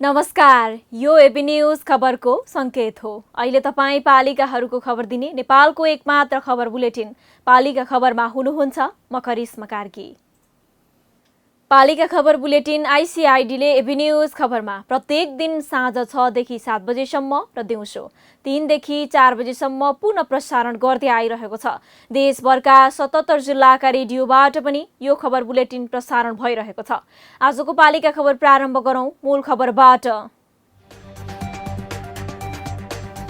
नमस्कार, यो AB news खबरको संकेत हो। अहिले तपाई पालिकाहरूको खबर दिने नेपालको एकमात्र खबर बुलेटिन पालिका खबरमा हुनुहुन्छ म करिश्मा कार्की। पालिका खबर बुलेटिन आइसिआइडीले एबी न्यूज खबरमा प्रत्येक दिन साँझ 6 देखि 7 बजेसम्म र दिउँसो 3 देखि 4 बजेसम्म पुनः प्रसारण गर्दै आइरहेको छ। देशभरका 77 जिल्लाका रेडियोबाट पनि यो खबर बुलेटिन प्रसारण भइरहेको छ। आजको पालिका खबर प्रारम्भ गरौं मूल खबरबाट।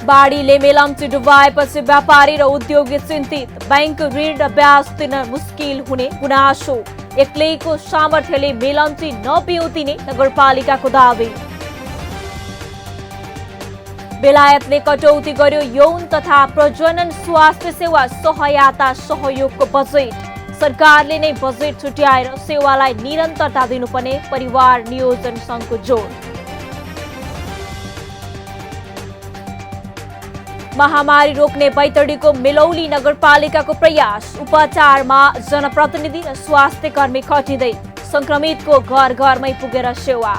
बाढीले मेलम्ची डुबाएपछि व्यापारी र उद्योगी चिन्तित, बैंक ऋण र ब्याज दिन मुस्किल हुने गुनासो। एक्लैको सामर्थ्यले मेलम्ची नपिउतिने नगरपालिकाको दावी। बेलायतले कटौती गर्यो यौन तथा प्रजनन स्वास्थ्य सेवा सहायता सहयोगको बजेट। सरकारले नै बजेट छुट्याएर सेवालाई निरन्तरता दिनुपर्ने परिवार नियोजन संघको जोड। महामारी रोक्ने बैतडीको मेलौली नगरपालिकाको प्रयास। उपचारमा जनप्रतिनिधि र स्वास्थ्य कर्मी खटिँदै, संक्रमितको घर घरमै पुगेर सेवा।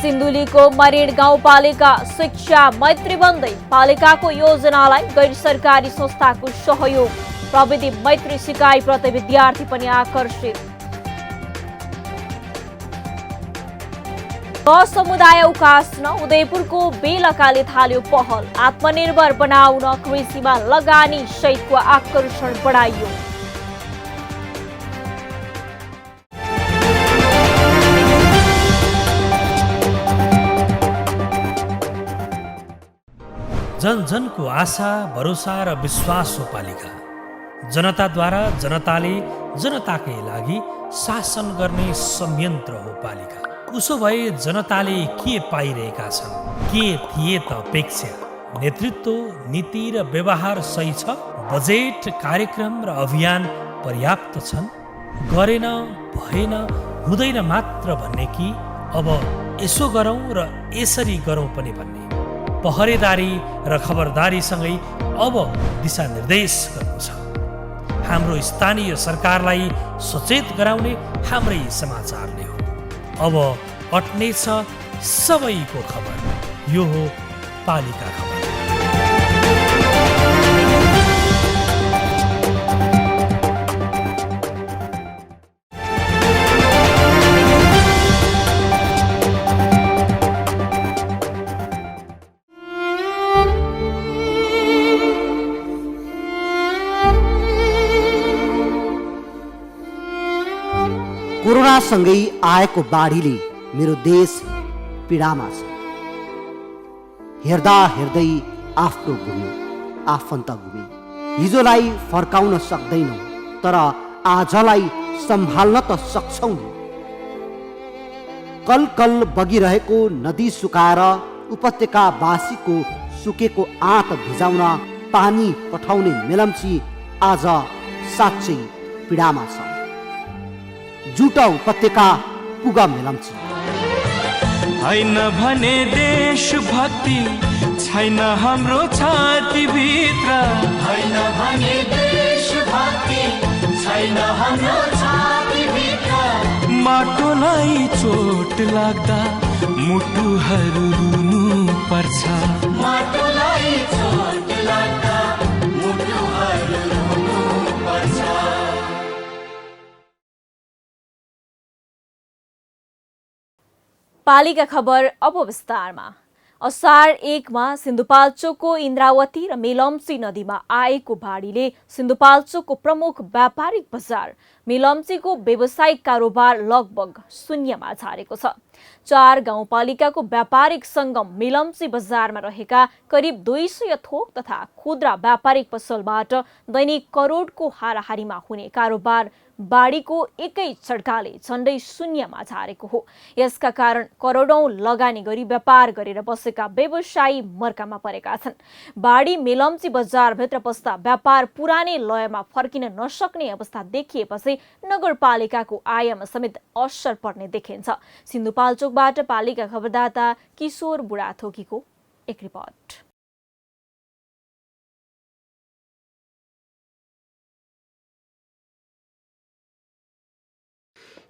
सिन्धुलीको मरिड गाउँपालिका शिक्षा मैत्री बन्दै, पालिकाको योजनालाई गैर सरकारी संस्थाको सहयोग। प्रविधि मैत्री सिकाइ प्रति विद्यार्थी पनि आकर्षित। समुदाय उकास्न उदयपुरको बेलकाले थाल्यो पहल। आत्मनिर्भर बनाउन कृषिमा लगानी सहितको आकर्षण बढाइयो। जन जनको आशा, भरोसा र विश्वास हो पालिका। जनताद्वारा जनताले जनताकै लागि शासन गर्ने संयन्त्र हो पालिका। उसो भए जनताले के पाइरहेका छन्? के थिए त अपेक्षा? नेतृत्व, नीति र व्यवहार सही छ? बजेट, कार्यक्रम र अभियान पर्याप्त छन्? गरेन, भएन, हुँदैन मात्र भन्ने कि अब यसो गरौँ र यसरी गरौँ पनि भन्ने? पहरेदारी र खबरदारीसँगै अब दिशानिर्देश गर्नु छ। हाम्रो स्थानीय सरकारलाई सचेत गराउने हाम्रै समाचारले हो। अब अट्नेछ सबैको खबर। यो हो पालिका खबर। कोरोनासँगै आएको बाढीले मेरो देश पीडामा छ। हेर्दा हेर्दै आफ्नो गुम्यो, आफन्त गुमे। हिजोलाई फर्काउन सक्दैनौ, तर आजलाई सम्हाल्न त सक्छौ नि। कल कल बगिरहेको नदी सुकाएर उपत्यकावासीको सुकेको आँट भिजाउन पानी पठाउने मेलम्ची आज साँच्चै पीडामा छ। जुटा उपत्यका पुगा मेलम्ची। हैन भने देशभक्ति छैन हाम्रो छाती भित्र। हैन भने देशभक्ति छैन हाम्रो छाती भित्र। माटोलाई चोट लाग्दा मुटुहरू रुनु पर्छ। माटोलाई चोट लाग्दा मुटुहरू रुनु पर्छ। पालिका खबर अब विस्तारमा। असार 1 मा सिन्धुपाल्चोकको इन्द्रावती र मेलम्ची नदीमा आएको बाढीले सिन्धुपाल्चोकको प्रमुख व्यापारिक बजार मेलम्चीको व्यावसायिक कारोबार लगभग शून्यमा झारेको छ। 4 गाउँपालिकाको व्यापारिक सङ्गम मेलम्ची बजारमा रहेका करिब 200 थोक तथा खुद्रा व्यापारिक पसलबाट दैनिक करोडको हाराहारीमा हुने कारोबार बाढीको एकै झड्काले झण्डै शून्यमा झारेको हो। यसका कारण करोडौं लगानी गरी व्यापार गरेर बसेका व्यवसायी मर्कामा परेका छन्। बाढी मेलम्ची बजारभित्र पस्दा व्यापार पुरानै लयमा फर्किन नसक्ने अवस्था देखिएपछि नगरपालिकाको आयमा समेत असर पर्ने देखिन्छ। सिन्धुपाल्चोकबाट पालिका खबरदाता किशोर बुढाथोकीको एक रिपोर्ट।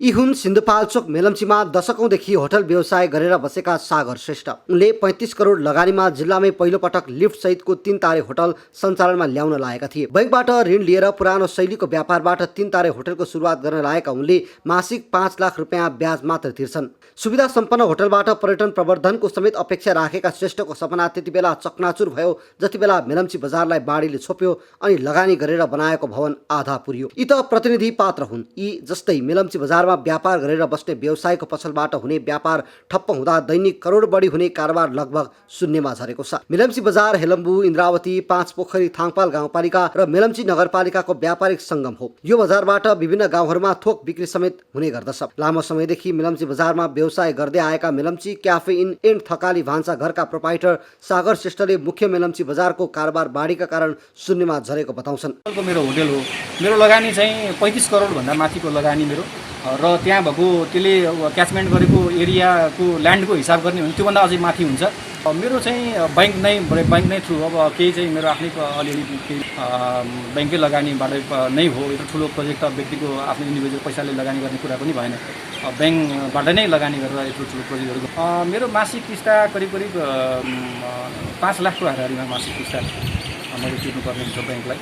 यी हुन् सिन्धुपाल्चोक मेलम्चीमा दशकौंदेखि होटल व्यवसाय गरेर बसेका सागर श्रेष्ठ। उनले 35 करोड लगानीमा जिल्लामै पहिलो पटक लिफ्ट सहितको 3 तारे होटल सञ्चालनमा ल्याउन लागेका थिए। बैंकबाट ऋण लिएर पुरानो शैलीको व्यापारबाट 3 तारे होटलको सुरुवात गर्न लागेका उनले मासिक 5 लाख रुपियाँ ब्याज मात्र तिर्छन्। सुविधा सम्पन्न होटलबाट पर्यटन प्रवर्धनको समेत अपेक्षा राखेका श्रेष्ठको सपना त्यति बेला चकनाचुर भयो जति बेला मेलम्ची बजारलाई बाढीले छोप्यो अनि लगानी गरेर बनाएको भवन आधा पुर्यो। यी त प्रतिनिधि पात्र हुन्। यी जस्तै मेलम्ची बजारमा व्यापार गरेर बस्ने व्यवसायको पसलबाट हुने व्यापार ठप्प हुँदा दैनिक करोड बढी हुने कारोबार लगभग शून्यमा झरेको छ। मेलम्ची बजार हेलम्बु, इन्द्रावती, 5 पोखरी, थाङपाल गाउँपालिका र मेलम्ची नगरपालिकाको व्यापारिक सङ्गम हो। यो बजारबाट विभिन्न गाउँहरूमा थोक बिक्री समेत हुने गर्दछ। लामो समयदेखि मेलम्ची बजारमा व्यवसाय गर्दै आएका Melamchi cafe in and Thakali भान्सा घरका प्रोपाइटर सागर श्रेष्ठले मुख्य मेलम्ची बजारको कारोबार बाढीका कारण शून्यमा झरेको बताउँछन्। मेरो होटल हो, मेरो लगानी चाहिँ 35 करोड भन्दा माथिको लगानी मेरो, र त्यहाँ भएको त्यसले क्याचमेन्ट गरेको एरियाको ल्यान्डको हिसाब गर्ने हो भने त्योभन्दा अझै माथि हुन्छ। मेरो चाहिँ बैंक नै थ्रु अब केही चाहिँ मेरो आफ्नै अलिअलि केही ब्याङ्कै लगानीबाट नै हो। यो ठुलो प्रोजेक्ट व्यक्तिको आफ्नो इन्डिभिजुअल पैसाले लगानी गर्ने कुरा पनि भएन। ब्याङ्कबाट नै लगानी गरेर यत्रो ठुलो प्रोजेक्टहरू मेरो मासिक किस्ता करिब 5 लाखको हाराहारीमा मासिक किस्ता मैले तिर्नुपर्ने हुन्छ ब्याङ्कलाई।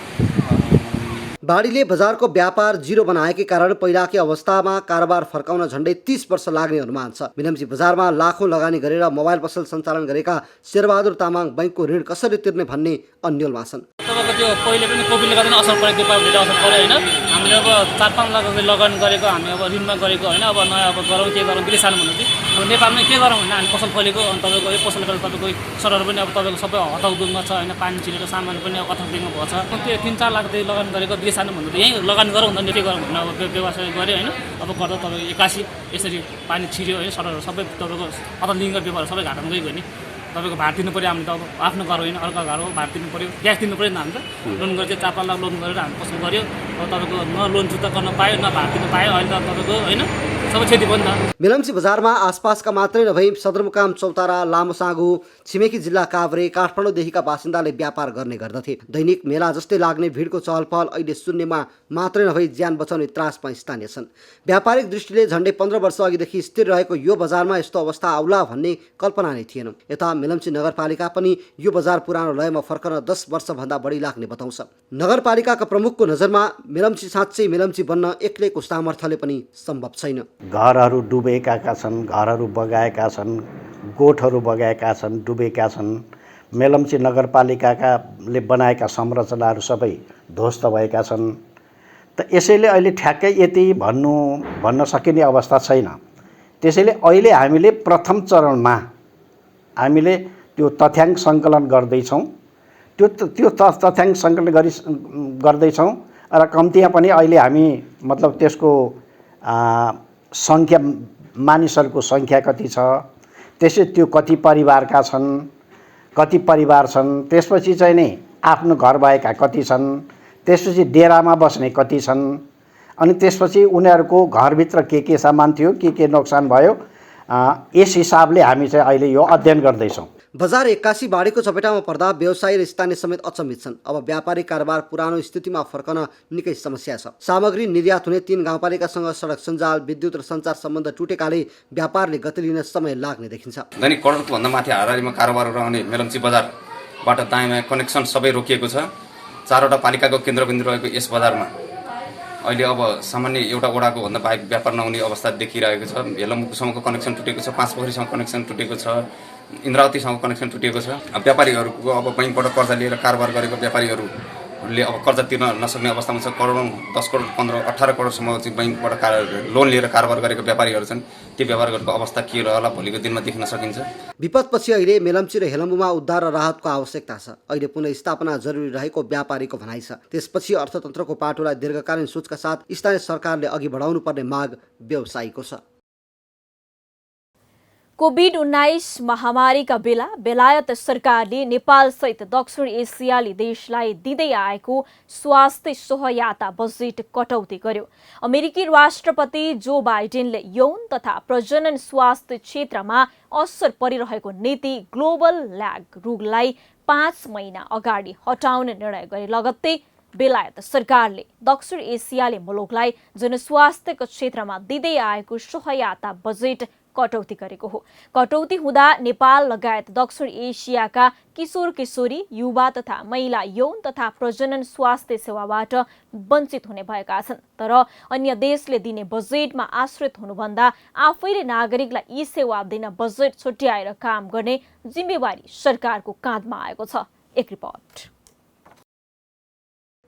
बाढीले बजारको व्यापार जिरो बनाएकै कारण पहिलाकै अवस्थामा कारोबार फर्काउन झण्डै 30 वर्ष लाग्ने अनुमान छ। मेलम्ची बजारमा लाखौं लगानी गरेर मोबाइल पसल सञ्चालन गरेका शेरबहादुर तामाङ बैंकको ऋण कसरी तिर्ने भन्ने अन्यलमा छन्। तपाईँको त्यो पहिले पनि कोभिडले गर्दा असर परेको थियो, धेरै असर पऱ्यो होइन। हामीले अब 4-5 लाख रुपियाँ लगानी गरेको, हामी अब ऋणमा गरेको होइन। अब नयाँ अब गरौँ के गरौँ विदेश जानु भन्नु थियो। अब नेपालमा के गरौँ भने हामी पसल खोलेको, अनि तपाईँको यो पसल गरेर तपाईँको सरहरू पनि अब तपाईँको सबै हताउदुङमा छ होइन। पानी छिरेर सामान पनि अब अथाउदुङमा भएको छ। त्यो 3-4 लाख लगानी गरेको विदेश जानु भन्नु यहीँ लगानी गरौँ भन्दा के गरौँ भने अब व्यवसाय गऱ्यो होइन। अब गर्दा तपाईँको 81 यसरी पानी छिर्यो होइन। सरहरू सबै तपाईँको अथाउदुङको व्यवहार सबै घाटामा गइगयो नि। तपाईँको भार तिर्नु पऱ्यो। हामीले त अब आफ्नो घर होइन, अर्को घर हो, भार तिर्नु पऱ्यो, ग्यास तिर्नु पऱ्यो नि त। हामी त लोन गरेर 4-5 लाख लोन गरेर हामी पसल गऱ्यो। अब तपाईँको न लोन चुक्ता गर्न पायो न भार तिर्नु पायो। अहिले त तपाईँको होइन सबै क्षति भयो नि त। मेलम्ची बजारमा आसपासका मात्रै नभई सदरमुकाम चौतारा, लामोसाँगु, छिमेकी जिल्ला काभ्रे, काठमाडौँदेखिका बासिन्दाले व्यापार गर्ने गर्दथे। दैनिक मेला जस्तै लाग्ने भिडको चहलपहल अहिले शून्यमा मात्रै नभई ज्यान बचाउने त्रासमा स्थानीय छन्। व्यापारिक दृष्टिले झण्डै 15 वर्ष अघिदेखि स्थिर रहेको यो बजारमा यस्तो अवस्था आउला भन्ने कल्पना नै थिएन। यता मेलम्ची नगरपालिका पनि यो बजार पुरानो लयमा फर्कन 10 वर्षभन्दा बढी लाग्ने बताउँछ। नगरपालिकाका प्रमुखको नजरमा मेलम्ची साँच्चै मेलम्ची बन्न एक्लैको सामर्थ्यले पनि सम्भव छैन। घरहरू डुबेका छन्, घरहरू बगाएका छन्, गोठहरू बगाएका छन्, डुबेका छन्। मेलम्ची नगरपालिकाले बनाएका संरचनाहरू सबै ध्वस्त भएका छन्। त यसैले अहिले ठ्याक्कै यति भन्न सकिने अवस्था छैन। त्यसैले अहिले हामीले प्रथम चरणमा हामीले त्यो तथ्याङ्क सङ्कलन गर्दैछौँ। त्यो तथ्याङ्क सङ्कलन गर्दैछौँ र कम्तीमा पनि अहिले हामी मतलब त्यसको सङ्ख्या, मानिसहरूको सङ्ख्या कति छ, त्यसै त्यो कति परिवारका छन्, कति परिवार छन्, त्यसपछि चाहिँ नि आफ्नो घर भएका कति छन्, त्यसपछि डेरामा बस्ने कति छन्, अनि त्यसपछि उनीहरूको घरभित्र के सामान थियो, के नोक्सान भयो, यस हिसाबले हामी चाहिँ अहिले यो अध्ययन गर्दैछौँ। बजार 81 बाढीको चपेटामा पर्दा व्यवसायी र स्थानीय समेत अचम्मित छन्। अब व्यापारिक कारोबार पुरानो स्थितिमा फर्कन निकै समस्या छ। सामग्री निर्यात हुने 3 गाउँपालिकासँग सडक सञ्जाल, विद्युत र सञ्चार सम्बन्ध टुटेकाले व्यापारले गति लिन समय लाग्ने देखिन्छ। दैनिक करोडको भन्दा माथि हाराहारीमा कारोबारहरू आउने मेलम्ची बजारबाट दायाँ कनेक्सन सबै रोकिएको छ। 4वटा पालिकाको केन्द्रबिन्दु रहेको यस बजारमा अहिले अब सामान्य एउटा वडाको भन्दा बाहेक व्यापार नहुने अवस्था देखिरहेको छ। हेलम्बुसम्मको कनेक्सन टुटेको छ, 5 पोखरीसँग कनेक्सन टुटेको छ, इन्द्रावतीसँग कनेक्सन टुटेको छ। व्यापारीहरूको अब बैंकबाट कर्जा लिएर कारोबार गरेको व्यापारीहरूको ले अब कर्जा तिर्न नसक्ने अवस्थामा छ। करोडौँ 10 करोड 15 18 करोडसम्म चाहिँ बैंकबाट लोन लिएर कारोबार गरेको व्यापारीहरू छन्। त्यो व्यापारीहरूको अवस्था के रहला भोलिको दिनमा देख्न सकिन्छ। विपदपछि अहिले मेलम्ची र हेलम्बुमा उद्धार र राहतको आवश्यकता छ। अहिले पुनर्स्थापना जरुरी रहेको व्यापारीको भनाइ छ। त्यसपछि अर्थतन्त्रको पाटोलाई दीर्घकालीन सोचका साथ स्थानीय सरकारले अघि बढाउनु पर्ने माग व्यवसायीको छ। कोभिड-19 महामारीका बेला बेलायत सरकारले नेपालसहित दक्षिण एसियाली देशलाई दिँदै आएको स्वास्थ्य सहायता बजेट कटौती गर्यो। अमेरिकी राष्ट्रपति जो बाइडेनले यौन तथा प्रजनन स्वास्थ्य क्षेत्रमा असर परिरहेको नीति ग्लोबल ल्याग रुललाई 5 महिना अगाडि हटाउने निर्णय गरे लगत्तै बेलायत सरकारले दक्षिण एसियाली मुलुकलाई जनस्वास्थ्यको क्षेत्रमा दिँदै आएको सहायता बजेट कटौती गरेको हो। कटौती हुँदा नेपाल लगायत दक्षिण एसियाका किशोर किशोरी, युवा तथा महिला यौन तथा प्रजनन स्वास्थ्य सेवाबाट वञ्चित हुने भएका छन्। तर अन्य देशले दिने बजेटमा आश्रित हुनुभन्दा आफैले नागरिकलाई यी सेवा दिन बजेट छुट्याएर काम गर्ने जिम्मेवारी सरकारको काँधमा आएको छ। एक रिपोर्ट।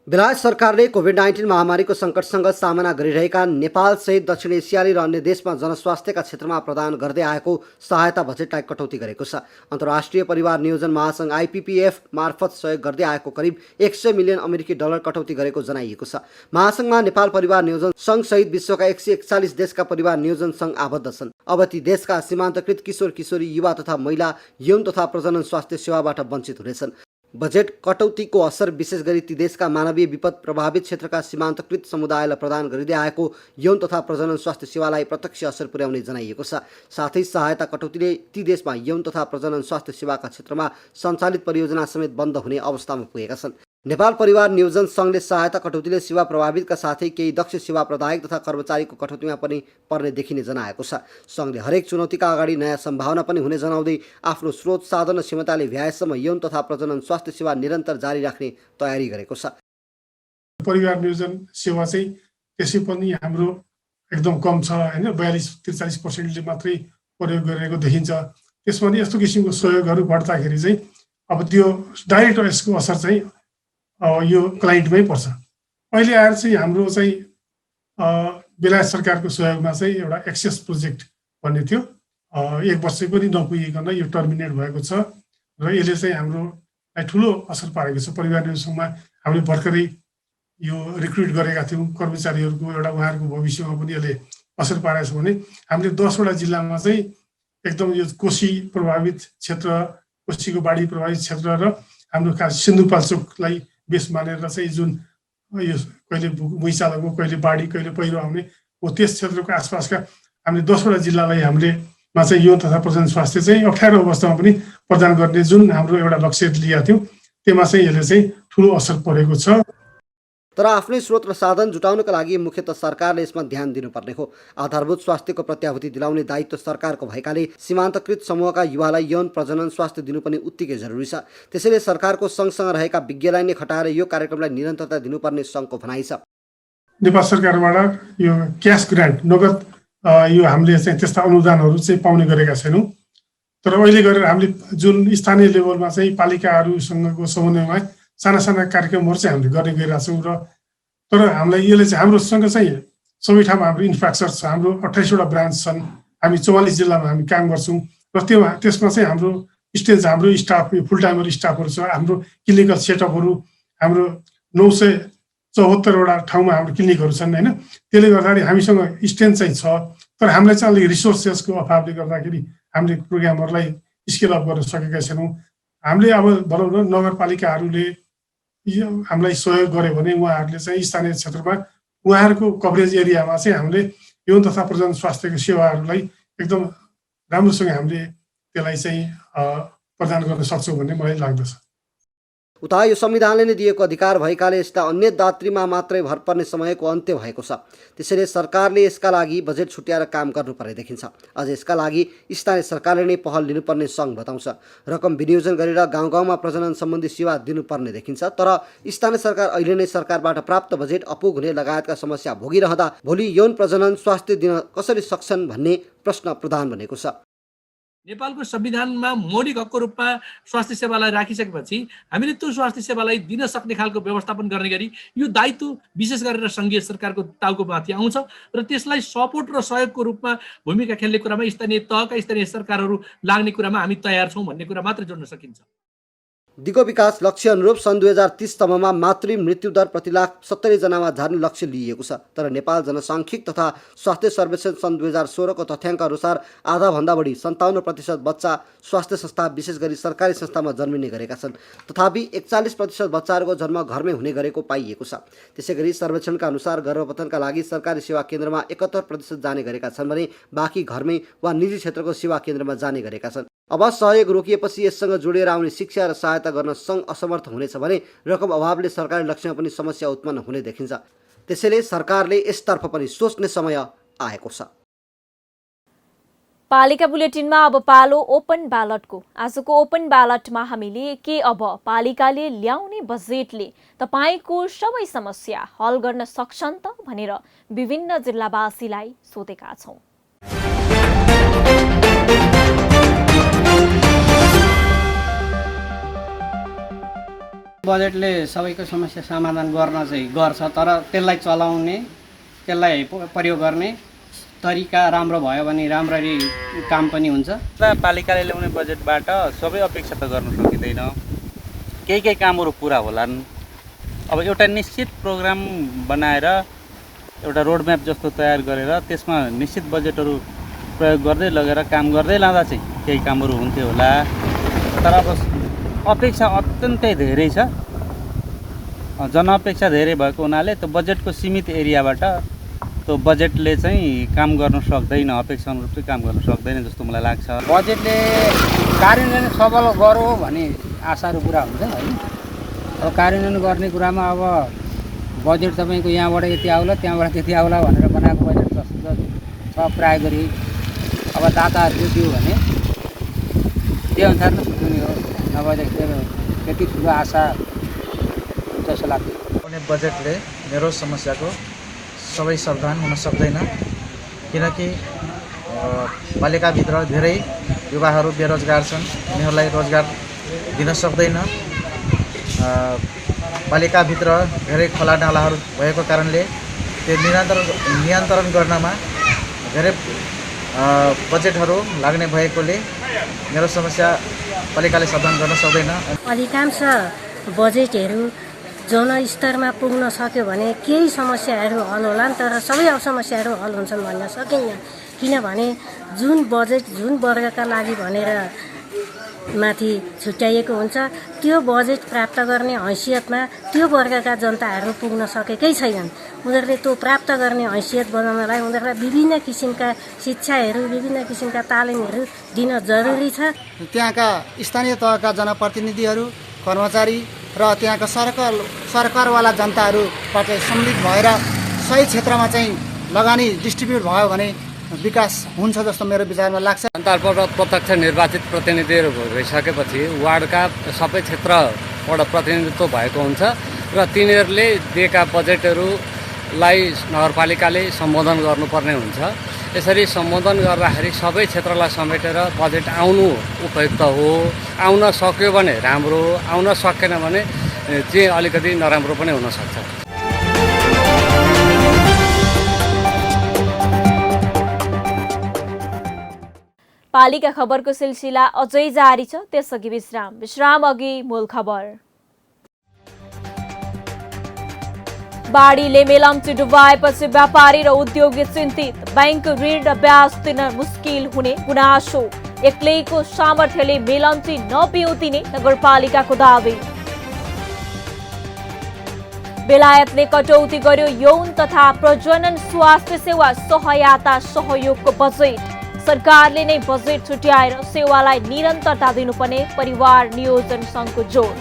बेलायत सरकारले कोभिड-19 महामारीको सङ्कटसँग सामना गरिरहेका नेपालसहित दक्षिण एसियाली र अन्य देशमा जनस्वास्थ्यका क्षेत्रमा प्रदान गर्दै आएको सहायता बजेटलाई कटौती गरेको छ। अन्तर्राष्ट्रिय परिवार नियोजन महासङ्घ IPPF मार्फत सहयोग गर्दै आएको करिब 100 मिलियन अमेरिकी डलर कटौती गरेको जनाइएको छ। महासङ्घमा नेपाल परिवार नियोजन सङ्घ सहित विश्वका 141 देशका परिवार नियोजन सङ्घ आबद्ध छन्। अब ती देशका सीमान्तकृत किशोर किशोरी, युवा तथा महिला यौन तथा प्रजनन स्वास्थ्य सेवाबाट वञ्चित हुनेछन्। बजेट कटौतीको असर विशेष गरी ती देशका मानवीय विपद प्रभावित क्षेत्रका सीमान्तकृत समुदायलाई प्रदान गरिँदै आएको यौन तथा प्रजनन स्वास्थ्य सेवालाई प्रत्यक्ष असर पुर्याउने जनाइएको छ। साथै सहायता कटौतीले ती देशमा यौन तथा प्रजनन स्वास्थ्य सेवाका क्षेत्रमा सञ्चालित परियोजना समेत बन्द हुने अवस्थामा पुगेका छन्। नेपाल परिवार नियोजन सङ्घले सहायता कटौतीले सेवा प्रभावितका साथै केही दक्ष सेवा प्रदायक तथा कर्मचारीको कटौतीमा पनि पर्ने देखिने जनाएको छ। सङ्घले हरेक चुनौतीका अगाडि नयाँ सम्भावना पनि हुने जनाउँदै आफ्नो स्रोत साधन र क्षमताले भ्याएसम्म यौन तथा प्रजनन स्वास्थ्य सेवा निरन्तर जारी राख्ने तयारी गरेको छ। परिवार नियोजन सेवा चाहिँ त्यसै पनि हाम्रो एकदम कम छ हैन, 42-43% मात्रै प्रयोग गरेको देखिन्छ। त्यसमा नि यस्तो किसिमको सहयोगहरू बढ्दाखेरि चाहिँ अब त्यो डाइरेक्ट यसको असर चाहिँ यो क्लाइन्टमै पर्छ। अहिले आएर चाहिँ हाम्रो चाहिँ बेलायत सरकारको सहयोगमा चाहिँ एउटा एक्सेस प्रोजेक्ट भन्ने थियो, 1 वर्ष पनि नपुगिकन यो टर्मिनेट भएको छ र यसले चाहिँ हाम्रोलाई ठुलो असर पारेको छ। परिवार नियोजनमा हामीले भर्खरै यो रिक्रुट गरेका थियौँ कर्मचारीहरूको, एउटा उहाँहरूको भविष्यमा पनि यसले असर पारेको छ भने हामीले 10 वटा जिल्लामा चाहिँ एकदम यो कोशी प्रभावित क्षेत्र, कोशीको बाढी प्रभावित क्षेत्र र हाम्रो खास सिन्धुपाल्चोकलाई बेस मानेर चाहिँ जुन यो कहिले भुइँचालोको, कहिले बाढी, कहिले पहिरो आउने हो त्यस क्षेत्रको आसपासका हामीले 10 वटा जिल्लालाई हामीले चाहिँ यौन तथा प्रजनन स्वास्थ्य चाहिँ अप्ठ्यारो अवस्थामा पनि प्रदान गर्ने जुन हाम्रो एउटा लक्ष्य लिएका थियौँ त्यसमा चाहिँ यसले चाहिँ ठुलो असर परेको छ। तर आफ्नै स्रोत र साधन जुटाउनका लागि मुख्यतः सरकारले यसमा ध्यान दिनुपर्ने हो। आधारभूत स्वास्थ्यको प्रत्याभूति दिलाउने दायित्व सरकारको भएकाले सीमान्तकृत समूहका युवालाई यौन प्रजनन स्वास्थ्य दिनु पनि उत्तिकै जरुरी छ। त्यसैले सरकारको सँगसँग रहेका विज्ञलाई नै खटाएर यो कार्यक्रमलाई निरन्तरता दिनुपर्ने सङ्घको भनाइ छ। नेपाल सरकारबाट यो क्यास ग्रान्ट, नगद यो हामीले चाहिँ त्यस्ता अनुदानहरू चाहिँ पाउने गरेका छैनौँ। तर अहिले गरेर हामीले जुन स्थानीय लेभलमा चाहिँ पालिकाहरूसँगको समन्वयमा साना साना कार्यक्रमहरू चाहिँ हामीले गर्ने गरिरहेका छौँ र तर हामीलाई यसले चाहिँ हाम्रोसँग चाहिँ सबै ठाउँमा हाम्रो इन्फ्रास्ट्रक्चर छ। हाम्रो 28 वटा ब्रान्च छन्, हामी 44 जिल्लामा हामी काम गर्छौँ र त्यसमा चाहिँ हाम्रो स्टाफ फुल टाइमर स्टाफहरू छ। हाम्रो क्लिनिकल सेटअपहरू हाम्रो 974 वटा ठाउँमा हाम्रो क्लिनिकहरू छन् हैन। त्यसले गर्दाखेरि हामीसँग स्ट्रेन्थ चाहिँ छ, तर हामीलाई चाहिँ अलिक रिसोर्सेसको अभावले गर्दाखेरि हामीले प्रोग्रामहरूलाई स्केल अप गर्न सकेका छैनौँ। हामीले अब भनौँ न नगरपालिकाहरूले हामीलाई सहयोग गर्यो भने उहाँहरूले चाहिँ स्थानीय क्षेत्रमा उहाँहरूको कभरेज एरियामा चाहिँ हामीले यौन तथा प्रजनन स्वास्थ्यको सेवाहरूलाई एकदम राम्रोसँग हामीले त्यसलाई चाहिँ प्रदान गर्न सक्छौँ भन्ने मलाई लाग्दछ। उता यो संविधानले नै दिएको अधिकार भएकाले यसलाई अन्य दात्रीमा मात्रै भर पर्ने समयको अन्त्य भएको छ। त्यसैले सरकारले यसका लागि बजेट छुट्याएर काम गर्नुपर्ने देखिन्छ। अझ यसका लागि स्थानीय सरकारले नै पहल लिनुपर्ने सङ्घ बताउँछ। रकम विनियोजन गरेर गाउँ गाउँमा प्रजनन सम्बन्धी सेवा दिनुपर्ने देखिन्छ। तर स्थानीय सरकार अहिले नै सरकारबाट प्राप्त बजेट अपुग हुने लगायतका समस्या भोगिरहँदा भोलि यौन प्रजनन स्वास्थ्य दिन कसरी सक्छन् भन्ने प्रश्न प्रधान बनेको छ। नेपालको संविधानमा मौलिक हकको रूपमा स्वास्थ्य सेवालाई राखिसकेपछि हामीले त्यो स्वास्थ्य सेवालाई दिन सक्ने खालको व्यवस्थापन गर्ने गरी यो दायित्व विशेष गरेर सङ्घीय सरकारको टाउकोमाथि आउँछ र त्यसलाई सपोर्ट र सहयोगको रूपमा भूमिका खेल्ने कुरामा स्थानीय तहका स्थानीय सरकारहरू लाग्ने कुरामा हामी तयार छौँ भन्ने कुरा मात्र जोड्न सकिन्छ। दिगो विकास लक्ष्य अनुरूप सन् 2030 सम्ममा मातृ मृत्यु दर प्रति लाख 70 जनामा झार्ने लक्ष्य लिइएको छ। तर नेपाल जनसाङ्ख्यिक तथा स्वास्थ्य सर्वेक्षण सन् 2016 को तथ्याङ्क अनुसार आधाभन्दा बढी 57% बच्चा स्वास्थ्य संस्था विशेष गरी सरकारी संस्थामा जन्मिने गरेका छन्। तथापि 41% बच्चाहरूको जन्म घरमै हुने गरेको पाइएको छ। त्यसैगरी सर्वेक्षणका अनुसार गर्भपतनका लागि सरकारी सेवा केन्द्रमा 71% जाने गरेका छन् भने बाँकी घरमै वा निजी क्षेत्रको सेवा केन्द्रमा जाने गरेका छन्। अब सहयोग रोकिएपछि यससँग जोडिएर आउने शिक्षा र सहायता गर्न सङ्घ असमर्थ हुनेछ भने रकम अभावले सरकारी लक्ष्यमा पनि समस्या उत्पन्न हुने देखिन्छ। त्यसैले सरकारले यसतर्फ पनि सोच्ने समय आएको छ। पालिका बुलेटिनमा अब पालो ओपन ब्यालटको। आजको ओपन ब्यालटमा हामीले के अब पालिकाले ल्याउने बजेटले तपाईको सबै समस्या हल गर्न सक्छन् त भनेर विभिन्न जिल्लावासीलाई सोधेका छौं। बजेटले सबैको समस्या समाधान गर्न चाहिँ गर्छ, तर त्यसलाई चलाउने, त्यसलाई प्रयोग गर्ने तरिका राम्रो भयो भने राम्ररी काम पनि हुन्छ। पालिकाले ल्याउने बजेटबाट सबै अपेक्षा त गर्न सकिँदैन, केही कामहरू पुरा होलान्। अब एउटा निश्चित प्रोग्राम बनाएर एउटा रोडम्याप जस्तो तयार गरेर त्यसमा निश्चित बजेटहरू प्रयोग गर्दै लगेर काम गर्दै लाँदा चाहिँ केही कामहरू हुन्थ्यो होला। तर अब अपेक्षा अत्यन्तै धेरै छ, जनअपेक्षा धेरै भएको हुनाले त्यो बजेटको सीमित एरियाबाट त्यो बजेटले चाहिँ काम गर्न सक्दैन, अपेक्षा अनुरूप चाहिँ काम गर्न सक्दैन जस्तो मलाई लाग्छ। बजेटले कार्यान्वयन सबल गरौँ भने आशाहरू पुरा हुन्छ होइन। अब कार्यान्वयन गर्ने कुरामा अब बजेट तपाईँको यहाँबाट यति आउला त्यहाँबाट त्यति आउला भनेर बनाएको बजेट जस्तो छ प्राय गरी। अब दाताहरूले दियो भने त्यो अनुसार नै सुन्ने हो, नभएदेखि त्यति ठुलो आशा जस्तो लाग्छ। बजेटले मेरो समस्याको सबै समाधान हुन सक्दैन, किनकि पालिकाभित्र धेरै युवाहरू बेरोजगार छन्, उनीहरूलाई रोजगार दिन सक्दैन। पालिकाभित्र धेरै खोला नालाहरू भएको कारणले त्यो नियन्त्रण गर्नमा धेरै बजेटहरू लाग्ने भएकोले मेरो समस्या पालिकाले समाधान गर्न सक्दैन। अधिकांश बजेटहरू जनस्तरमा पुग्न सक्यो भने केही समस्याहरू हल होलान्, तर सबै समस्याहरू हल हुन्छन् भन्न सकिन्न। किनभने जुन बजेट जुन वर्गका लागि भनेर माथि छुट्याइएको हुन्छ त्यो बजेट प्राप्त गर्ने हैसियतमा त्यो वर्गका जनताहरू पुग्न सकेकै छैनन्। उनीहरूले त्यो प्राप्त गर्ने हैसियत बनाउनलाई उनीहरूलाई विभिन्न किसिमका शिक्षाहरू, विभिन्न किसिमका तालिमहरू दिन जरुरी छ। त्यहाँका स्थानीय तहका जनप्रतिनिधिहरू, कर्मचारी र त्यहाँका सरकारवाला जनताहरूबाट सम्मिलित भएर सही क्षेत्रमा चाहिँ लगानी डिस्ट्रिब्युट भयो भने विकास हुन्छ जस्तो मेरो विचारमा लाग्छ। जनताबाट प्रत्यक्ष निर्वाचित प्रतिनिधिहरू भइसकेपछि वार्डका सबै क्षेत्रबाट प्रतिनिधित्व भएको हुन्छ र तिनीहरूले दिएका बजेटहरूलाई नगरपालिकाले सम्बोधन गर्नुपर्ने हुन्छ। यसरी सम्बोधन गर्दाखेरि सबै क्षेत्रलाई समेटेर बजेट आउनु उपयुक्त हो। आउन सक्यो भने राम्रो, आउन सकेन भने चाहिँ अलिकति नराम्रो पनि हुनसक्छ। पालिका खबरको सिलसिला अझै जारी छ, त्यसअघि विश्राम अघि मूल खबर। बाढीले मेलम्ची डुबाएपछि व्यापारी र उद्योगी चिन्तित, बैंक ऋण र ब्याज तिर्न मुस्किल हुने गुनासो। एक्लैको सामर्थ्यले मेलम्ची नपिउतिने नगरपालिकाको दावी। बेलायतले कटौती गर्यो यौन तथा प्रजनन स्वास्थ्य सेवा सहायता सहयोगको बजेट। सरकारले नै बजेट छुट्याएर सेवालाई निरन्तरता दिनुपर्ने परिवार नियोजन सङ्घको जोड।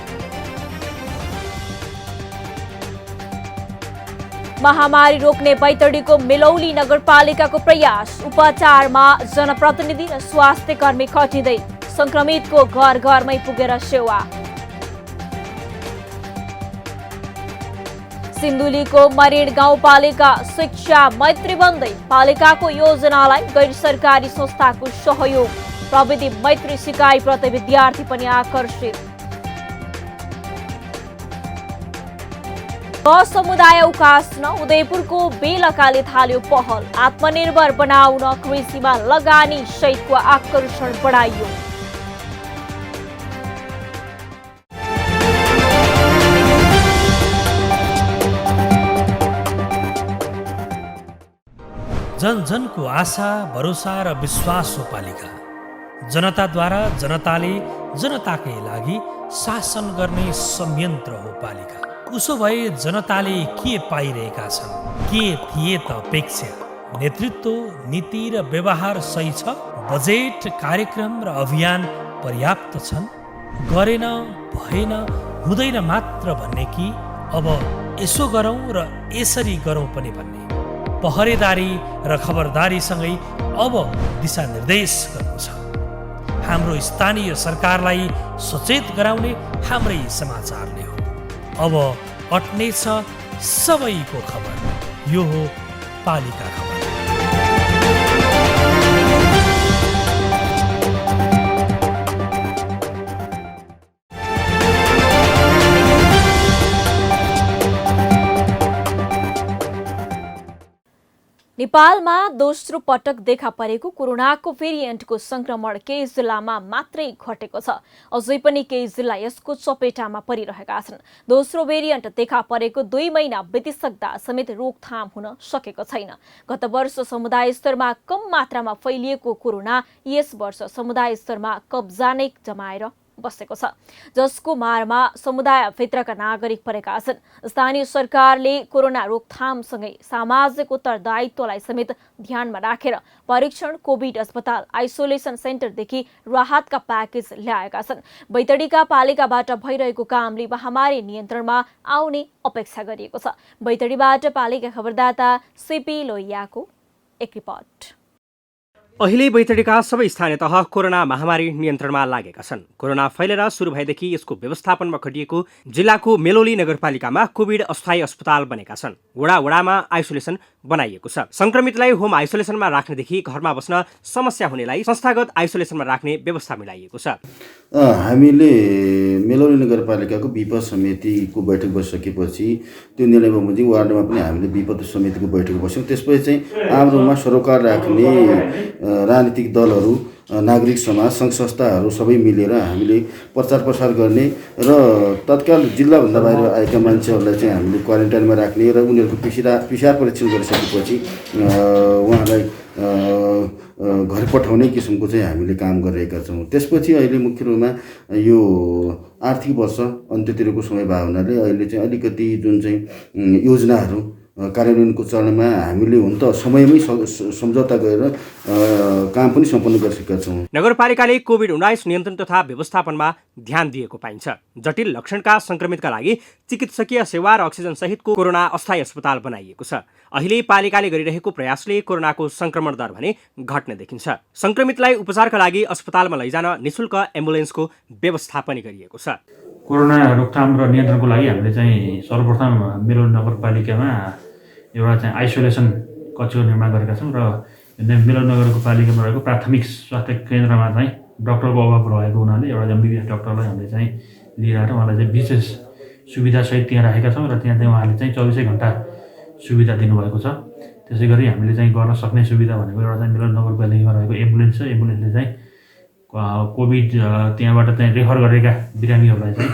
महामारी रोक्ने बैतडीको मेलौली नगरपालिकाको प्रयास। उपचारमा जनप्रतिनिधि र स्वास्थ्य कर्मी खटिँदै संक्रमितको घर घरमै पुगेर सेवा। सिन्धुलीको मरिड गाउँपालिका शिक्षा मैत्री बन्दै पालिकाको योजनालाई गैर सरकारी संस्थाको सहयोग। प्रविधि मैत्री सिकाइप्रति विद्यार्थी पनि आकर्षित। समुदाय उकास्न उदयपुरको बेलकाले थाल्यो पहल। आत्मनिर्भर बनाउन कृषिमा लगानी सहितको आकर्षण बढाइयो। जन जनको आशा भरोसा र विश्वास हो पालिका। जनताद्वारा जनताले जनताकै लागि शासन गर्ने संयन्त्र हो पालिका। उसो भए जनताले के पाइरहेका छन्, के थिए त अपेक्षा? नेतृत्व, नीति र व्यवहार सही छ? बजेट, कार्यक्रम र अभियान पर्याप्त छन्? गरेन, भएन, हुँदैन मात्र भन्ने कि अब यसो गरौँ र यसरी गरौँ पनि भन्ने? पहरेदारी र खबरदारीसँगै अब दिशानिर्देश गर्नु छ। हाम्रो स्थानीय सरकारलाई सचेत गराउने हाम्रै समाचारले हो। अब अट्नेछ सबैको खबर। यो हो पालिका खबर। नेपालमा दोस्रो पटक देखा परेको कोरोनाको भेरिएन्टको संक्रमण केही जिल्लामा मात्रै घटेको छ। अझै पनि केही जिल्ला यसको चपेटामा परिरहेका छन्। दोस्रो भेरिएन्ट देखा परेको 2 महिना बितिसक्दा समेत रोकथाम हुन सकेको छैन। गत वर्ष समुदाय स्तरमा कम मात्रामा फैलिएको कोरोना यस वर्ष समुदाय स्तरमा कब्जा नै जमाएर बसेको छ, जसको मारमा समुदायभित्रका नागरिक परेका छन्। स्थानीय सरकारले कोरोना रोकथामसँगै सामाजिक उत्तरदायित्वलाई समेत ध्यानमा राखेर परीक्षण, कोभिड अस्पताल, आइसोलेसन सेन्टरदेखि राहतका प्याकेज ल्याएका छन्। बैतडीका पालिकाबाट भइरहेको कामले महामारी नियन्त्रणमा आउने अपेक्षा गरिएको छ। बैतडीबाट पालिका खबरदाता सीपी लोहियाको एक रिपोर्ट। अहिले बैतडीका सबै स्थानीय तह कोरोना महामारी नियन्त्रणमा लागेका छन्। कोरोना फैलेर सुरु भएदेखि यसको व्यवस्थापनमा खटिएको जिल्लाको मेलोली नगरपालिकामा कोभिड अस्थायी अस्पताल बनेका छन्। वडा वडामा आइसोलेसन बनाइएको छ। संक्रमितलाई होम आइसोलेसनमा राख्नेदेखि घरमा बस्न समस्या हुनेलाई संस्थागत आइसोलेसनमा राख्ने व्यवस्था मिलाइएको छ। हामीले मेलोली नगरपालिकाको विपद समितिको बैठक बसिसकेपछि त्यो निर्णय बमोजिम वार्डमा पनि हामीले विपद समितिको बैठक बस्यौँ। त्यसपछि चाहिँ आमरूपमा सरोकार राख्ने राजनीतिक दलहरू, नागरिक समाज, सङ्घ संस्थाहरू सबै मिलेर हामीले प्रचार प्रसार गर्ने र तत्काल जिल्लाभन्दा बाहिर आएका मान्छेहरूलाई चाहिँ हामीले क्वारेन्टाइनमा राख्ने र उनीहरूको पिसिआर परीक्षण गरिसकेपछि उहाँलाई घर पठाउने किसिमको चाहिँ हामीले काम गरिरहेका छौँ। त्यसपछि अहिले मुख्य रूपमा यो आर्थिक वर्ष अन्त्यतिरको समय भएको हुनाले अहिले चाहिँ अलिकति जुन चाहिँ योजनाहरू कार्यान्वयनको चरणमा हामीले हुन त समयमै सम्झौता गरेर काम पनि सम्पन्न गरिसकेका छौँ। नगरपालिकाले कोभिड-19 नियन्त्रण तथा व्यवस्थापनमा ध्यान दिएको पाइन्छ। जटिल लक्षणका संक्रमितका लागि चिकित्सकीय सेवा र अक्सिजन सहितको कोरोना अस्थायी अस्पताल बनाइएको छ। अहिले पालिकाले गरिरहेको प्रयासले कोरोनाको संक्रमण दर भने घट्न देखिन्छ। संक्रमितलाई उपचारका लागि अस्पतालमा लैजान निःशुल्क एम्बुलेन्सको व्यवस्था पनि गरिएको छ। कोरोना रोकथाम र नियन्त्रणको लागि हामीले चाहिँ सर्वप्रथम मेलोली नगरपालिकामा एउटा चाहिँ आइसोलेसन कक्षको निर्माण गरेका छौँ र मेलोली नगरपालिकामा रहेको प्राथमिक स्वास्थ्य केन्द्रमा चाहिँ डाक्टरको अभाव रहेको हुनाले एउटा एमबिबिएस डाक्टरलाई हामीले चाहिँ लिएर आएर उहाँलाई चाहिँ विशेष सुविधासहित त्यहाँ राखेका छौँ र त्यहाँ चाहिँ उहाँले चाहिँ 24 घन्टा सुविधा दिनुभएको छ। त्यसै गरी हामीले चाहिँ गर्न सक्ने सुविधा भनेको एउटा चाहिँ मेलोली नगरपालिकामा रहेको एम्बुलेन्स छ। एम्बुलेन्सले चाहिँ कोभिड त्यहाँबाट चाहिँ रेफर गरेका बिरामीहरूलाई चाहिँ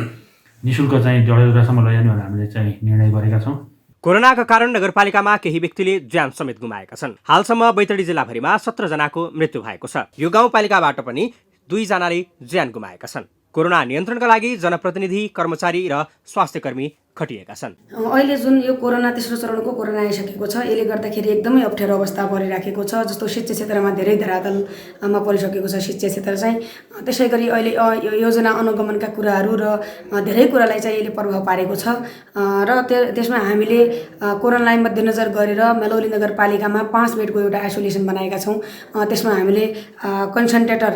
निःशुल्क चाहिँ जडेलधुरासम्म लैजाने भनेर हामीले चाहिँ निर्णय गरेका छौँ। कोरोनाका कारण नगरपालिकामा केही व्यक्तिले ज्यान समेत गुमाएका छन्। हालसम्म बैतडी जिल्लाभरिमा 17 जनाको मृत्यु भएको छ। यो गाउँपालिकाबाट पनि 2 जनाले ज्यान गुमाएका छन्। कोरोना नियन्त्रणका लागि जनप्रतिनिधि, कर्मचारी र स्वास्थ्यकर्मी खटिएका छन्। अहिले जुन यो कोरोना तेस्रो चरणको कोरोना आइसकेको छ, यसले गर्दाखेरि एकदमै अप्ठ्यारो अवस्था परिराखेको छ। जस्तो शिक्षा क्षेत्रमा धेरै धरातलमा परिसकेको छ शिक्षा क्षेत्र चाहिँ। त्यसै गरी अहिले योजना अनुगमनका कुराहरू र धेरै कुरालाई चाहिँ यसले प्रभाव पारेको छ र त्यसमा हामीले कोरोनालाई मध्यनजर गरेर मेलोली नगरपालिकामा 5 बेडको एउटा आइसोलेसन बनाएका छौँ। त्यसमा हामीले कन्सन्ट्रेटर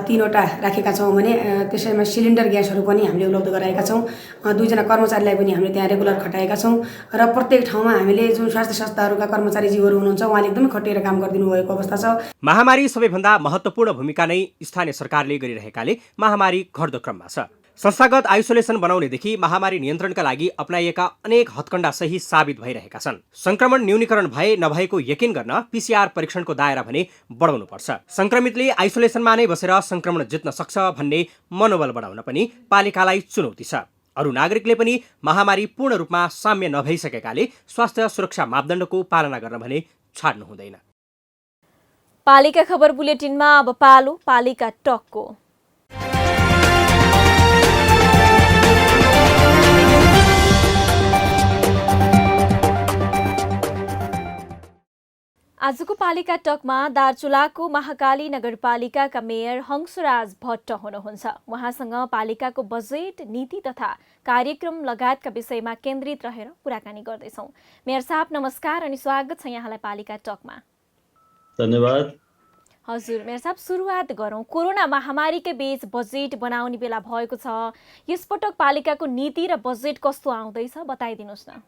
3वटा राखेका छौँ भने त्यसैमा सिलिन्डर ग्यासहरू पनि हामीले उपलब्ध गराएका छौँ। 2 जना कर्मचारीलाई पनि हामीले हामीले त्यहाँ रेगुलर खटाएका छौँ र प्रत्येक ठाउँमा हामीले जुन स्वास्थ्य संस्थाहरूका कर्मचारीज्यूहरू हुनुहुन्छ उहाँले एकदमै खटिएर काम गरिदिनु भएको अवस्था छ। महामारी सबैभन्दा महत्त्वपूर्ण भूमिका नै स्थानीय सरकारले गरिरहेकाले महामारी घट्दो क्रममा छ। संस्थागत आइसोलेसन बनाउनेदेखि महामारी नियन्त्रणका लागि अपनाइएका अनेक हत्कण्डा सही साबित भइरहेका छन्। संक्रमण न्यूनीकरण भए नभएको यकिन गर्न पीसीआर परीक्षणको दायरा भने बढाउनुपर्छ। संक्रमितले आइसोलेसनमा नै बसेर संक्रमण जित्न सक्छ भन्ने मनोबल बढाउन पनि पालिकालाई चुनौती छ। अरू नागरिकले पनि महामारी पूर्ण रूपमा साम्य नभइसकेकाले स्वास्थ्य सुरक्षा मापदण्डको पालना गर्न भने छाड्नु हुँदैन। पालिका खबर बुलेटिनमा अब पालो पालिका टकको। आजको पालिका टकमा दार्चुलाको महाकाली नगरपालिकाका मेयर हंसराज भट्ट हुनुहुन्छ। उहाँसँग पालिकाको बजेट, नीति तथा कार्यक्रम लगायतका विषयमा केन्द्रित रहेर कुराकानी गर्दैछौँ। मेयर साहब नमस्कार अनि स्वागत छ यहाँलाई पालिका टकमा। धन्यवाद। हजुर मेयर साहब, सुरुवात गरौँ। कोरोना महामारीकै बीच बजेट बनाउने बेला भएको छ। यसपटक पालिकाको नीति र बजेट कस्तो आउँदैछ बताइदिनुहोस् न।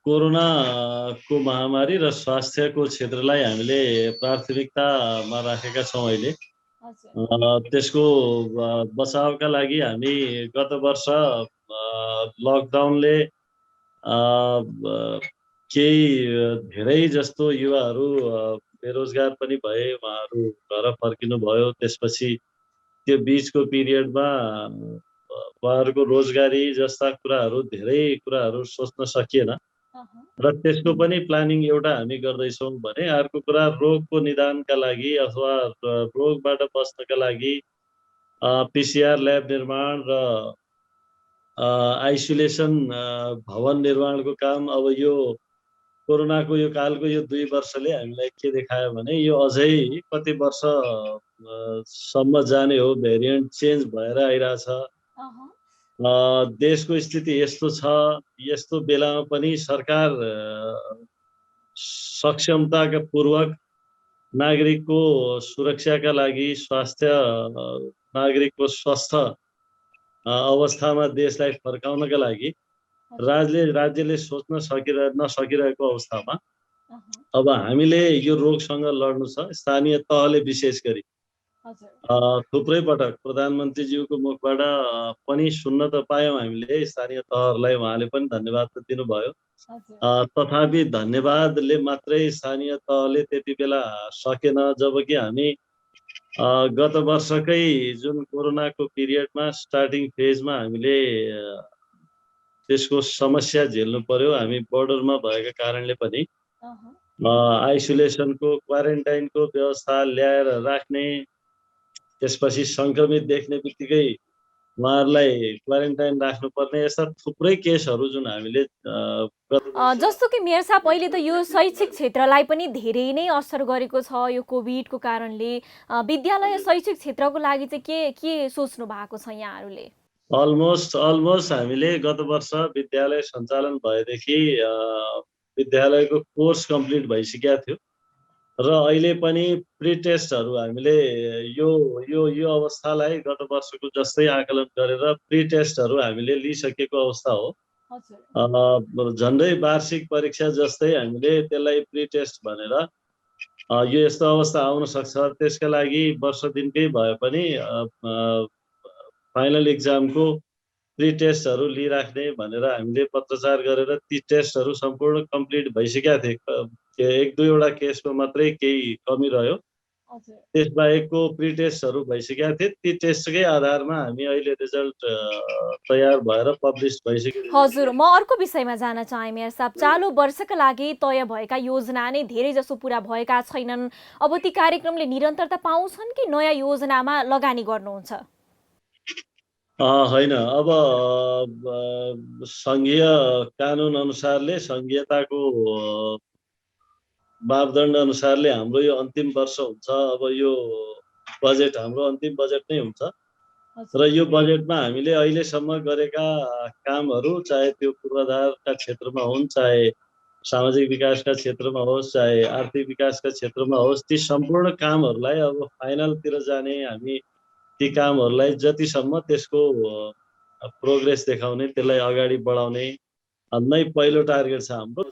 कोरोनाको महामारी र स्वास्थ्यको क्षेत्रलाई हामीले प्राथमिकतामा राखेका छौँ अहिले। त्यसको बचावका लागि हामी गत वर्ष लकडाउनले केही धेरै जस्तो युवाहरू बेरोजगार पनि भए, उहाँहरू घर फर्किनु भयो। त्यसपछि त्यो बिचको पिरियडमा उहाँहरूको रोजगारी जस्ता कुराहरू, धेरै कुराहरू सोच्न सकिएन र त्यसको पनि प्लानिङ एउटा हामी गर्दैछौँ भने अर्को कुरा रोगको निदानका लागि अथवा रोगबाट बच्नका लागि पीसीआर ल्याब निर्माण र आइसोलेसन भवन निर्माणको काम अब यो कोरोनाको यो कालको यो 2 वर्षले हामीलाई के देखायो भने यो अझै कति वर्षसम्म जाने हो। भेरिएन्ट चेन्ज भएर आइरहेछ। देशको स्थिति यस्तो छ। यस्तो बेलामा पनि सरकार सक्षमताका पूर्वक नागरिकको सुरक्षाका लागि, नागरिकको स्वस्थ अवस्थामा देशलाई फर्काउनका लागि राज्यले सोच्न नसकिरहेको अवस्थामा अब हामीले यो रोगसँग लड्नु छ। स्थानीय तहले विशेष गरी थुप्रै पटक प्रधानमन्त्रीज्यूको मुखबाट पनि सुन्न त पायौँ हामीले स्थानीय तहहरूलाई। उहाँले पनि धन्यवाद त दिनुभयो। तथापि धन्यवादले मात्रै स्थानीय तहले त्यति बेला सकेन, जबकि हामी गत वर्षकै जुन कोरोनाको पिरियडमा स्टार्टिङ फेजमा हामीले त्यसको समस्या झेल्नु पर्यो। हामी बोर्डरमा भएका कारणले पनि आइसोलेसनको, क्वारेन्टाइनको व्यवस्था ल्याएर राख्ने, त्यसपछि संक्रमित देख्ने बित्तिकै उहाँहरूलाई क्वारेन्टाइन राख्नुपर्ने, यस्ता थुप्रै केसहरू जुन हामीले जस्तो कि मेयर साहब अहिले त यो शैक्षिक क्षेत्रलाई पनि धेरै नै असर गरेको छ यो कोभिडको कारणले। विद्यालय शैक्षिक क्षेत्रको लागि चाहिँ के सोच्नु भएको छ यहाँहरूले? अलमोस्ट हामीले गत वर्ष विद्यालय सञ्चालन भएदेखि विद्यालयको कोर्स कम्प्लिट भइसकेको थियो र अहिले पनि प्री टेस्टहरू हामीले यो अवस्थालाई गत वर्षको जस्तै आकलन गरेर प्री टेस्टहरू हामीले लिइसकेको अवस्था हो। झन्डै वार्षिक परीक्षा जस्तै हामीले त्यसलाई प्री टेस्ट भनेर यो यस्तो अवस्था आउन सक्छ। त्यसका लागि वर्ष दिनकै भए पनि फाइनल इक्जामको प्री टेस्टहरू लिइराख्ने भनेर हामीले पत्रचार गरेर ती टेस्टहरू सम्पूर्ण कम्प्लिट भइसकेका थिए। 1-2 केसमा मात्रै केही कमी रह्यो। त्यसबाहेकको प्री टेस्टहरू भइसकेका थिए। ती टेस्टकै आधारमा हामी अहिले रिजल्ट तयार भएर पब्लिस भइसक्यो। हजुर, म अर्को विषयमा जान चाहे मेयर साहब। चालु वर्षका लागि तय भएका योजना नै धेरै जसो पूरा भएका छैनन्। अब ती कार्यक्रमले निरन्तरता पाउँछन् कि नयाँ योजनामा लगानी गर्नुहुन्छ? होइन, अब सङ्घीय कानुन अनुसारले, सङ्घीयताको मापदण्ड अनुसारले हाम्रो यो अन्तिम वर्ष हुन्छ। अब यो बजेट हाम्रो अन्तिम बजेट नै हुन्छ र यो बजेटमा हामीले अहिलेसम्म गरेका कामहरू, चाहे त्यो पूर्वाधारका क्षेत्रमा हुन्, चाहे सामाजिक विकासका क्षेत्रमा होस्, चाहे आर्थिक विकासका क्षेत्रमा होस्, ती सम्पूर्ण कामहरूलाई अब फाइनलतिर जाने हामी ती कामहरूलाई जतिसम्म त्यसको प्रोग्रेस देखाउने, त्यसलाई अगाडि बढाउने नै पहिलो टार्गेट छ हाम्रो।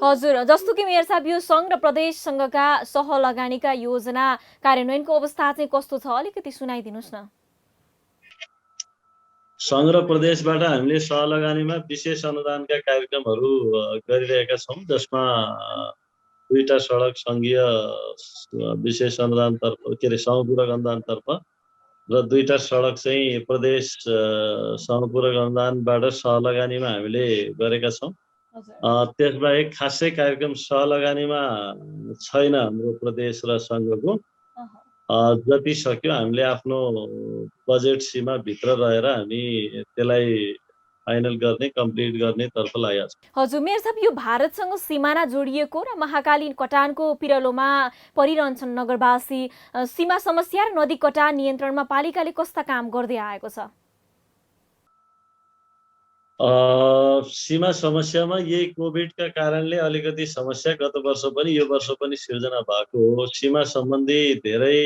हजुर, जस्तो कि मेयर साहब यो सङ्घ र प्रदेशसँगका सहलगानीका योजना कार्यान्वयनको अवस्था चाहिँ कस्तो छ, अलिकति सुनाइदिनुहोस् न। सङ्घ र प्रदेशबाट हामीले सहलगानीमा विशेष अनुदानका कार्यक्रमहरू गरिरहेका छौँ, जसमा 2टा सडक सङ्घीय विशेष अनुदानतर्फ समपूरक अनुदानतर्फ र 2टा सडक चाहिँ प्रदेश समपूरक अनुदानबाट सहलगानीमा हामीले गरेका छौँ। त्यसबाहेक खासै कार्यक्रम सहलगानीमा छैन हाम्रो प्रदेश र सङ्घको। जति सक्यो हामीले आफ्नो बजेट सीमाभित्र रहेर हामी त्यसलाई फाइनल गर्ने, कम्प्लिट गर्ने तर्फ लागेका छौँ। हजुर मेयर साहब, यो भारतसँग सिमाना जोडिएको र महाकाली कटानको पिरलोमा परिरहन्छन् नगरवासी, सीमा समस्या र नदी कटान नियन्त्रणमा पालिकाले कस्ता काम गर्दै आएको छ? सीमा समस्यामा यही कोभिडका कारणले अलिकति समस्या गत वर्ष पनि यो वर्ष पनि सिर्जना भएको हो। सीमा सम्बन्धी धेरै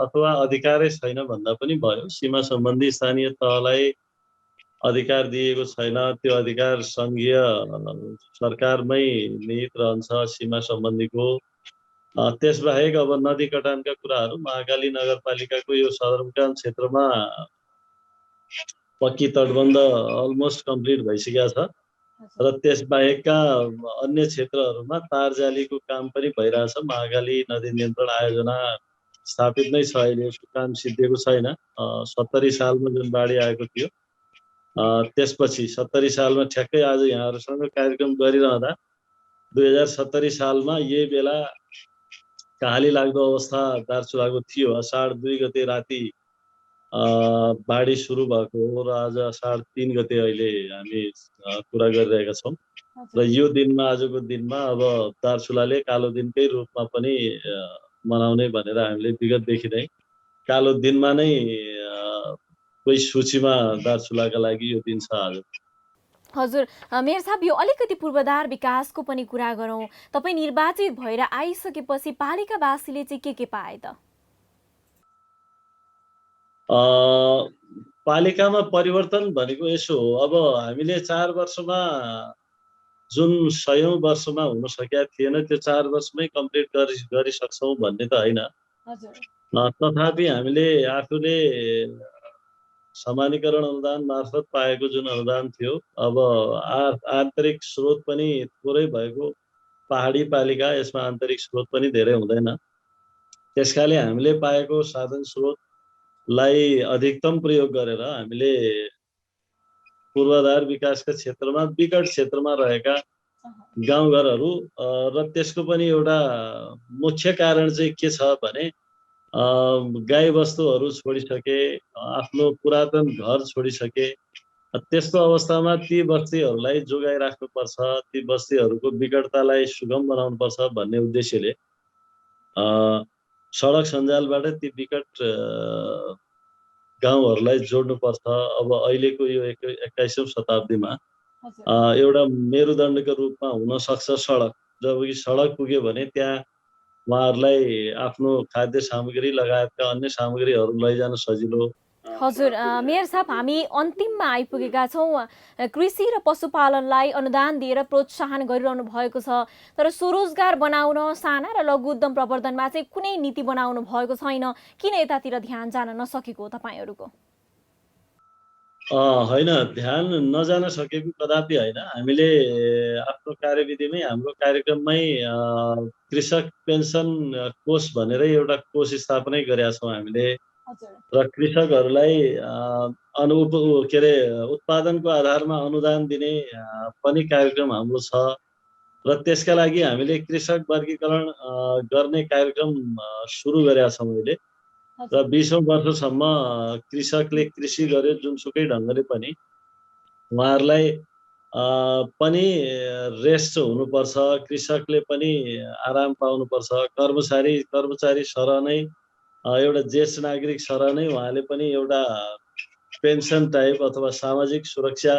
अथवा अधिकारै छैन भन्दा पनि भयो। सीमा सम्बन्धी स्थानीय तहलाई अधिकार दिएको छैन, त्यो अधिकार सङ्घीय सरकारमै निहित रहन्छ सीमा सम्बन्धीको। त्यसबाहेक अब नदी कटानका कुराहरू महाकाली नगरपालिकाको यो सदरमुकाम क्षेत्रमा पक्की तटबन्ध अलमोस्ट कम्प्लिट भइसकेको छ र त्यसबाहेकका अन्य क्षेत्रहरूमा तारजालीको काम पनि भइरहेछ। महाकाली नदी नियन्त्रण आयोजना स्थापित नै छ, अहिले यसको काम सिद्धिएको छैन। 70 सालमा जुन बाढी आएको थियो, त्यसपछि 70 सालमा ठ्याक्कै आज यहाँहरूसँग कार्यक्रम गरिरहँदा 2070 सालमा यही बेला कहाली लाग्दो अवस्था दार्चुलाको थियो। असाढ 2 गते राति बाढी सुरु भएको हो र आज असाढ 3 गते अहिले हामी कुरा गरिरहेका छौँ र यो दिनमा, आजको दिनमा अब दार्चुलाले कालो दिनकै रूपमा पनि मनाउने भनेर हामीले विगतदेखि नै कालो दिनमा नै कोही सूचीमा दार्चुलाका लागि यो दिन छ आज। हजुर मेयर साहब, यो अलिकति पूर्वाधार विकासको पनि कुरा गरौँ। तपाईँ निर्वाचित भएर आइसकेपछि पालिकावासीले चाहिँ के पाए त? पालिकामा परिवर्तन भनेको यसो हो, अब हामीले 4 वर्षमा जुन 100औं वर्षमा हुन सकेका थिएन त्यो 4 वर्षमै कम्प्लिट गरिसक्छौँ भन्ने त होइन। तथापि हामीले आफूले समानीकरण अनुदान मार्फत पाएको जुन अनुदान थियो, अब आन्तरिक स्रोत पनि थोरै भएको पहाडी पालिका, यसमा आन्तरिक स्रोत पनि धेरै हुँदैन। त्यसकाले हामीले पाएको साधन स्रोतलाई अधिकतम प्रयोग गरेर हामीले पूर्वाधार विकासका क्षेत्रमा विकट क्षेत्रमा रहेका गाउँघरहरू र त्यसको पनि एउटा मुख्य कारण चाहिँ के छ भने गाई बस्तुहरू छोडिसके, आफ्नो पुरातन घर छोडिसके। त्यस्तो अवस्थामा ती बस्तीहरूलाई जोगाइराख्नुपर्छ, ती बस्तीहरूको विकटतालाई सुगम बनाउनुपर्छ भन्ने उद्देश्यले सडक सञ्जालबाट ती विकट गाउँहरूलाई जोड्नुपर्छ। अब अहिलेको यो 21औं शताब्दीमा एउटा मेरुदण्डको रूपमा हुन सक्छ सडक। जबकि सडक पुग्यो भने त्यहाँ उहाँहरूलाई आफ्नो खाद्य सामग्री लगायतका अन्य सामग्रीहरू लैजान सजिलो। हजुर मेयर साहब, हामी अन्तिममा आइपुगेका छौँ। कृषि र पशुपालनलाई अनुदान दिएर प्रोत्साहन गरिरहनु भएको छ, तर स्वरोजगार बनाउन, साना र लघु उद्यम प्रवर्धनमा चाहिँ कुनै नीति बनाउनु भएको छैन। किन यतातिर ध्यान जान नसकेको तपाईँहरूको? होइन, ध्यान नजान सकेको कदापि होइन। हामीले आफ्नो कार्यविधिमै, हाम्रो कार्यक्रममै कृषक पेन्सन कोष भनेर एउटा कोष स्थापनै गरेका छौँ हामीले र कृषकहरूलाई उत्पादनको आधारमा अनुदान दिने पनि कार्यक्रम हाम्रो छ र त्यसका लागि हामीले कृषक वर्गीकरण गर्ने कार्यक्रम सुरु गरेका छौँ अहिले र 20औं वर्षसम्म कृषकले कृषि गर्यो जुनसुकै ढङ्गले पनि उहाँहरूलाई पनि रेस्ट हुनुपर्छ, कृषकले पनि आराम पाउनुपर्छ। कर्मचारी सरह नै एउटा ज्येष्ठ नागरिक सरह नै उहाँले पनि एउटा पेन्सन टाइप अथवा सामाजिक सुरक्षा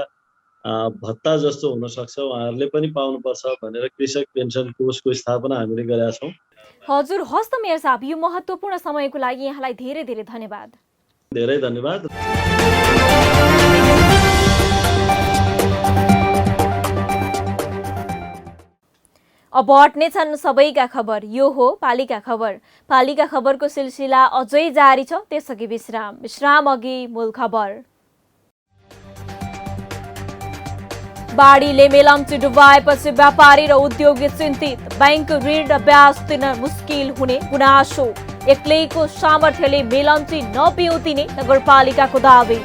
भत्ता जस्तो हुनसक्छ, उहाँहरूले पनि पाउनुपर्छ भनेर कृषक पेन्सन कोषको स्थापना हामीले गरेका छौँ। हजुर, हस्त मेयर साहब, यो महत्त्वपूर्ण समयको लागि यहाँलाई धेरै धेरै धन्यवाद। धेरै धन्यवाद। अब हट्नेछन् सबैका खबर। यो हो पालिका खबर। पालिका खबरको सिलसिला अझै जारी छ, त्यसअघि विश्राम अघि मूल खबर। बाढीले मेलम्ची डुबाएपछि व्यापारी र उद्योगी चिन्तित। बैंक ऋण र ब्याज दिन मुस्किल हुने गुनासो। एक्लैको सामर्थ्यले मेलम्ची नपिउतिने नगरपालिकाको दावी।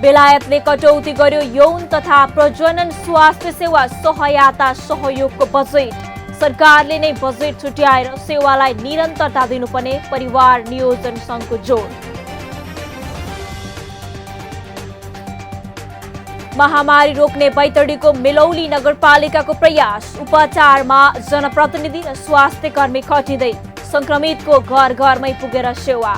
बेलायतले कटौती गर्यो यौन तथा प्रजनन स्वास्थ्य सेवा सहायता सहयोगको बजेट। सरकारले नै बजेट छुट्याएर सेवालाई निरन्तरता दिनुपर्ने परिवार नियोजन संघको जोड। महामारी रोक्ने बैतडीको मेलौली नगरपालिकाको प्रयास। उपचारमा जनप्रतिनिधि र स्वास्थ्य कर्मी खटिँदै। संक्रमितको घर घरमै पुगेर सेवा।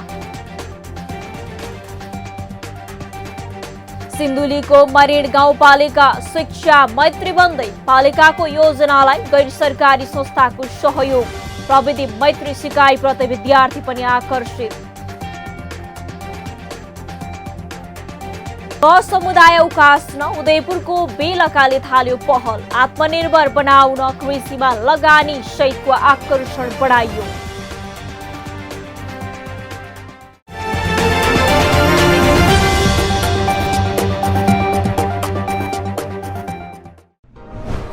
सिन्धुलीको मरिड गाउँपालिका शिक्षा मैत्री बन्दै। पालिकाको योजनालाई गैर सरकारी संस्थाको सहयोग। प्रविधि मैत्री सिकाइप्रति विद्यार्थी पनि आकर्षित। समुदाय उकास्न उदयपुरको बेलकाले थाल्यो पहल। आत्मनिर्भर बनाउन कृषिमा लगानी सहितको आकर्षण बढाइयो।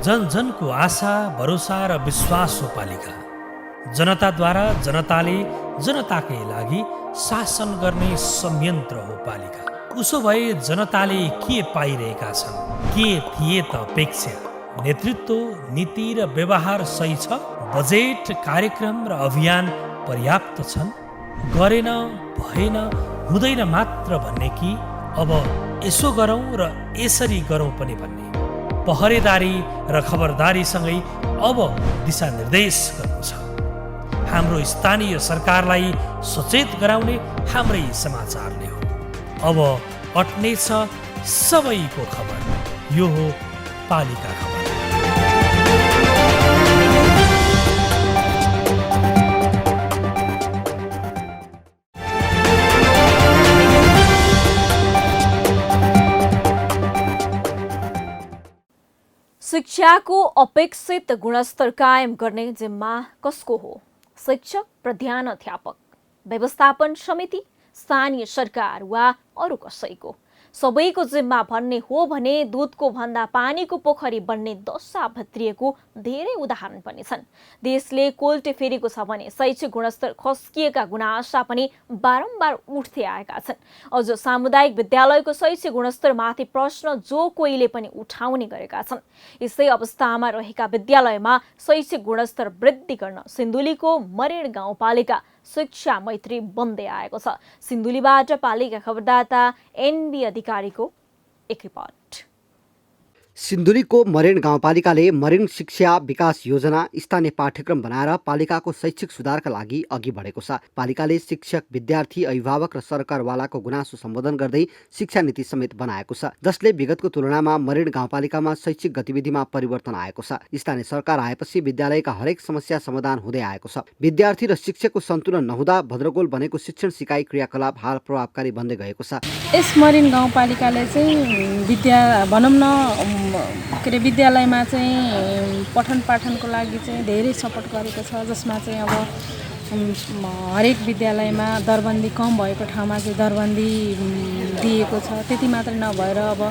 जन जनको आशा भरोसा र विश्वास हो पालिका। जनताद्वारा जनताले जनताकै लागि शासन गर्ने संयन्त्र हो पालिका। उसो भए जनताले के पाइरहेका छन्, के थिए त अपेक्षा? नेतृत्व, नीति र व्यवहार सही छ? बजेट, कार्यक्रम र अभियान पर्याप्त छन्? गरेन, भएन, हुँदैन मात्र भन्ने कि अब यसो गरौँ र यसरी गरौँ पनि भन्ने? पहरेदारी र खबरदारीसँगै अब दिशानिर्देश गर्नु छ। हाम्रो स्थानीय सरकारलाई सचेत गराउने हाम्रै समाचारले हो। अब अट्नेछ सबैको खबर। यो हो पालिका खबर। शिक्षाको अपेक्षित गुणस्तर कायम गर्ने जिम्मा कसको हो? शिक्षक, प्रधानाध्यापक, व्यवस्थापन समिति, स्थानीय सरकार वा अरू कसैको? सबैको जिम्मा भन्ने हो भने दुधको भन्दा पानीको पोखरी बन्ने दशा भित्रिएको धेरै उदाहरण पनि छन्। देशले कोल्टे फेरेको छ भने शैक्षिक गुणस्तर खस्किएका गुनासा पनि बारम्बार उठ्दै आएका छन्। अझ सामुदायिक विद्यालयको शैक्षिक गुणस्तरमाथि प्रश्न जो कोहीले पनि उठाउने गरेका छन्। यसै अवस्थामा रहेका विद्यालयमा शैक्षिक गुणस्तर वृद्धि गर्न सिन्धुलीको मरिड गाउँपालिका शिक्षा मैत्री बन्दै आएको छ। सिन्धुलीबाट पालिका खबरदाता एनबी अधिकारीको एक रिपोर्ट। सिन्धुलीको मरिन गाउँपालिकाले मरिन शिक्षा विकास योजना स्थानीय पाठ्यक्रम बनाएर पालिकाको शैक्षिक सुधारका लागि अघि बढेको छ। पालिकाले शिक्षक, विद्यार्थी, अभिभावक र सरकारवालाको गुनासो सम्बोधन गर्दै शिक्षा नीति समेत बनाएको छ, जसले विगतको तुलनामा मरिन गाउँपालिकामा शैक्षिक गतिविधिमा परिवर्तन आएको छ। स्थानीय सरकार आएपछि विद्यालयका हरेक समस्या समाधान हुँदै आएको छ। विद्यार्थी र शिक्षकको सन्तुलन नहुँदा भद्रगोल बनेको शिक्षण सिकाइ क्रियाकलाप हाल प्रभावकारी बन्दै गएको छ। यस मरिन गाउँपालिकाले चाहिँ के अरे विद्यालयमा चाहिँ पठन पाठनको लागि चाहिँ धेरै सपोर्ट गरेको छ, जसमा चाहिँ अब हरेक विद्यालयमा दरबन्दी कम भएको ठाउँमा चाहिँ दरबन्दी दिएको छ। त्यति मात्र नभएर अब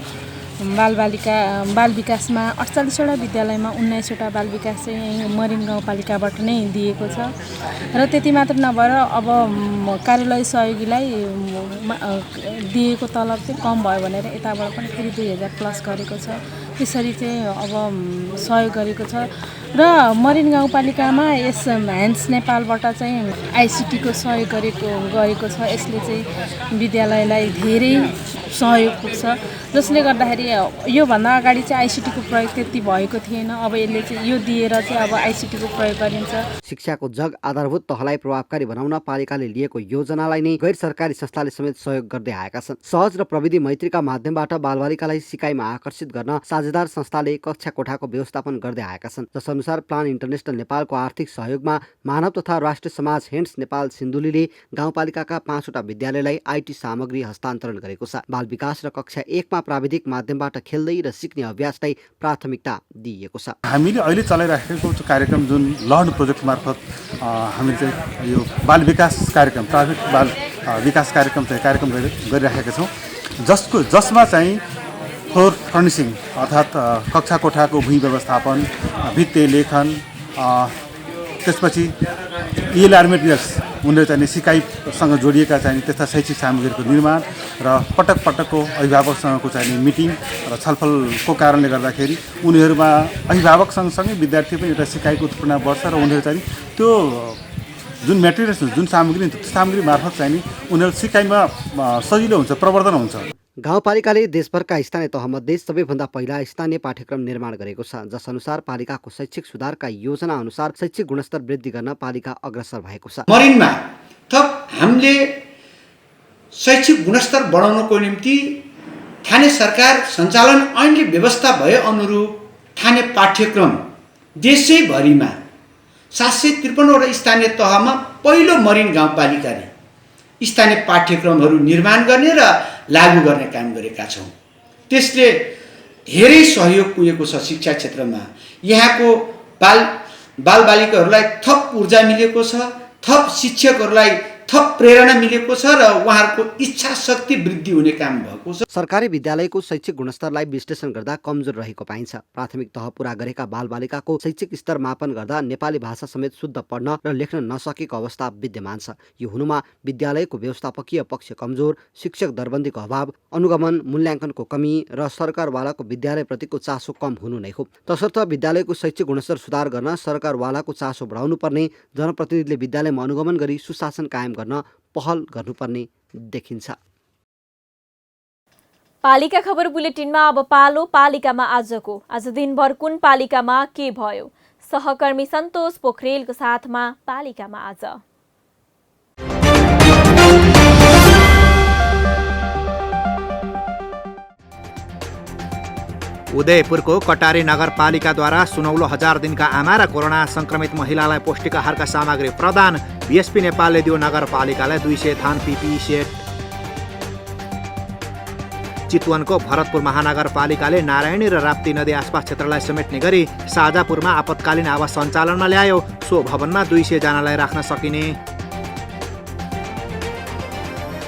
बाल विकासमा 48वटा विद्यालयमा 19वटा बाल विकास चाहिँ मरिन गाउँपालिकाबाट नै दिएको छ। र त्यति मात्र नभएर अब कार्यालय सहयोगीलाई दिएको तलब चाहिँ कम भयो भनेर यताबाट पनि फेरि 2000 प्लस गरेको छ। त्यसरी चाहिँ अब सहयोग गरेको छ। र मरिन गाउँपालिकामा यस ह्यान्ड्स नेपालबाट चाहिँ आइसिटीको सहयोग गरेको छ। यसले चाहिँ विद्यालयलाई धेरै सहयोग पुग्छ, जसले गर्दाखेरि योभन्दा अगाडि चाहिँ आइसिटीको प्रयोग त्यति भएको थिएन। अब यसले चाहिँ यो दिएर चाहिँ अब आइसिटीको प्रयोग गरिन्छ। शिक्षाको जग आधारभूत तहलाई प्रभावकारी बनाउन पालिकाले लिएको योजनालाई नै गैर सरकारी संस्थाले समेत सहयोग गर्दै आएका छन्। सहज र प्रविधि मैत्रीका माध्यमबाट बालबालिकालाई सिकाइमा आकर्षित गर्न साझा साझेदार संस्थाले कक्षा कोठाको व्यवस्थापन गर्दै आएका छन्। जसअनुसार प्लान इन्टरनेसनल नेपालको आर्थिक सहयोगमा मानव तथा राष्ट्रिय समाज हेन्ड्स नेपाल सिन्धुलीले गाउँपालिकाका 5वटा विद्यालयलाई IT सामग्री हस्तान्तरण गरेको छ। बाल विकास र कक्षा 1मा प्राविधिक माध्यमबाट खेल्दै र सिक्ने अभ्यासलाई प्राथमिकता दिइएको छ। हामीले अहिले चलाइराखेको कार्यक्रम जुन लर्न प्रोजेक्ट मार्फत हामीले चाहिँ यो बाल विकास कार्यक्रम प्राविधिक बाल विकास कार्यक्रम गरिराखेका छौँ, जसमा चाहिँ फ्लोर फर्निसिङ अर्थात् कक्षा कोठाको भुइँ व्यवस्थापन, भित्ते लेखन, त्यसपछि ELR मेटेरियल्स उनीहरू चाहिँ सिकाइसँग जोडिएका चाहिँ त्यस्ता शैक्षिक सामग्रीको निर्माण र पटकको अभिभावकसँगको चाहिँ मिटिङ र छलफलको कारणले गर्दाखेरि उनीहरूमा अभिभावक सँगसँगै विद्यार्थी पनि एउटा सिकाइको उत्पन्न बढ्छ र उनीहरू चाहिँ त्यो जुन मेटेरियल्स जुन सामग्री त्यो सामग्री मार्फत चाहिँ उनीहरू सिकाइमा सजिलो हुन्छ, प्रवर्धन हुन्छ। गाउँपालिकाले देशभरका स्थानीय तहमध्ये सबैभन्दा पहिला स्थानीय पाठ्यक्रम निर्माण गरेको छ। जसअनुसार पालिकाको शैक्षिक सुधारका योजना अनुसार शैक्षिक गुणस्तर वृद्धि गर्न पालिका अग्रसर भएको छ। मरिनमा थप हामीले शैक्षिक गुणस्तर बढाउनको निम्ति ठाने सरकार सञ्चालन ऐनले व्यवस्था भए अनुरूप ठाने पाठ्यक्रम देशैभरिमा 753वटा स्थानीय तहमा पहिलो मरिन गाउँपालिकाले स्थानीय पाठ्यक्रमहरू निर्माण गर्ने र लागू गर्ने काम गरेका छौँ। त्यसले धेरै सहयोग पुगेको छ शिक्षा क्षेत्रमा। यहाँको बालबालिकाहरूलाई थप ऊर्जा मिलेको छ, थप शिक्षकहरूलाई थप प्रेरणा मिलेको छ र उहाँहरूको इच्छा शक्ति वृद्धि हुने काम भएको छ। सरकारी विद्यालयको शैक्षिक गुणस्तरलाई विश्लेषण गर्दा कमजोर रहेको पाइन्छ। प्राथमिक तह पूरा गरेका बालबालिकाको शैक्षिक स्तर मापन गर्दा नेपाली भाषा समेत शुद्ध पढ्न र लेख्न नसकेको अवस्था विद्यमान छ। यो हुनुमा विद्यालयको व्यवस्थापकीय पक्ष कमजोर, शिक्षक दरबन्दीको अभाव, अनुगमन मूल्याङ्कनको कमी र सरकारवालाको विद्यालयप्रतिको चासो कम हुनु नै हो। तसर्थ विद्यालयको शैक्षिक गुणस्तर सुधार गर्न सरकारवालाको चासो बढाउनु पर्ने, जनप्रतिनिधिले विद्यालयमा अनुगमन गरी सुशासन कायम गर्न पहल गर्नुपर्ने देखिन्छ। पालिका खबर बुलेटिनमा अब पालो पालिकामा आजको। आज दिनभर कुन पालिकामा के भयो? सहकर्मी सन्तोष पोखरेलको साथमा पालिकामा आज। उदयपुरको कटारी नगरपालिकाद्वारा 16,000 दिनका आमा र कोरोना संक्रमित महिलालाई पौष्टिक आहारका सामग्री प्रदान। BSP नेपालले दियो नगरपालिकालाई 200 थान PPE सेट। चितवनको भरतपुर महानगरपालिकाले नारायणी र राप्ती नदी आसपास क्षेत्रलाई समेट्ने गरी साझापुरमा आपतकालीन आवास सञ्चालनमा ल्यायो। सो भवनमा 200 जनालाई राख्न सकिने।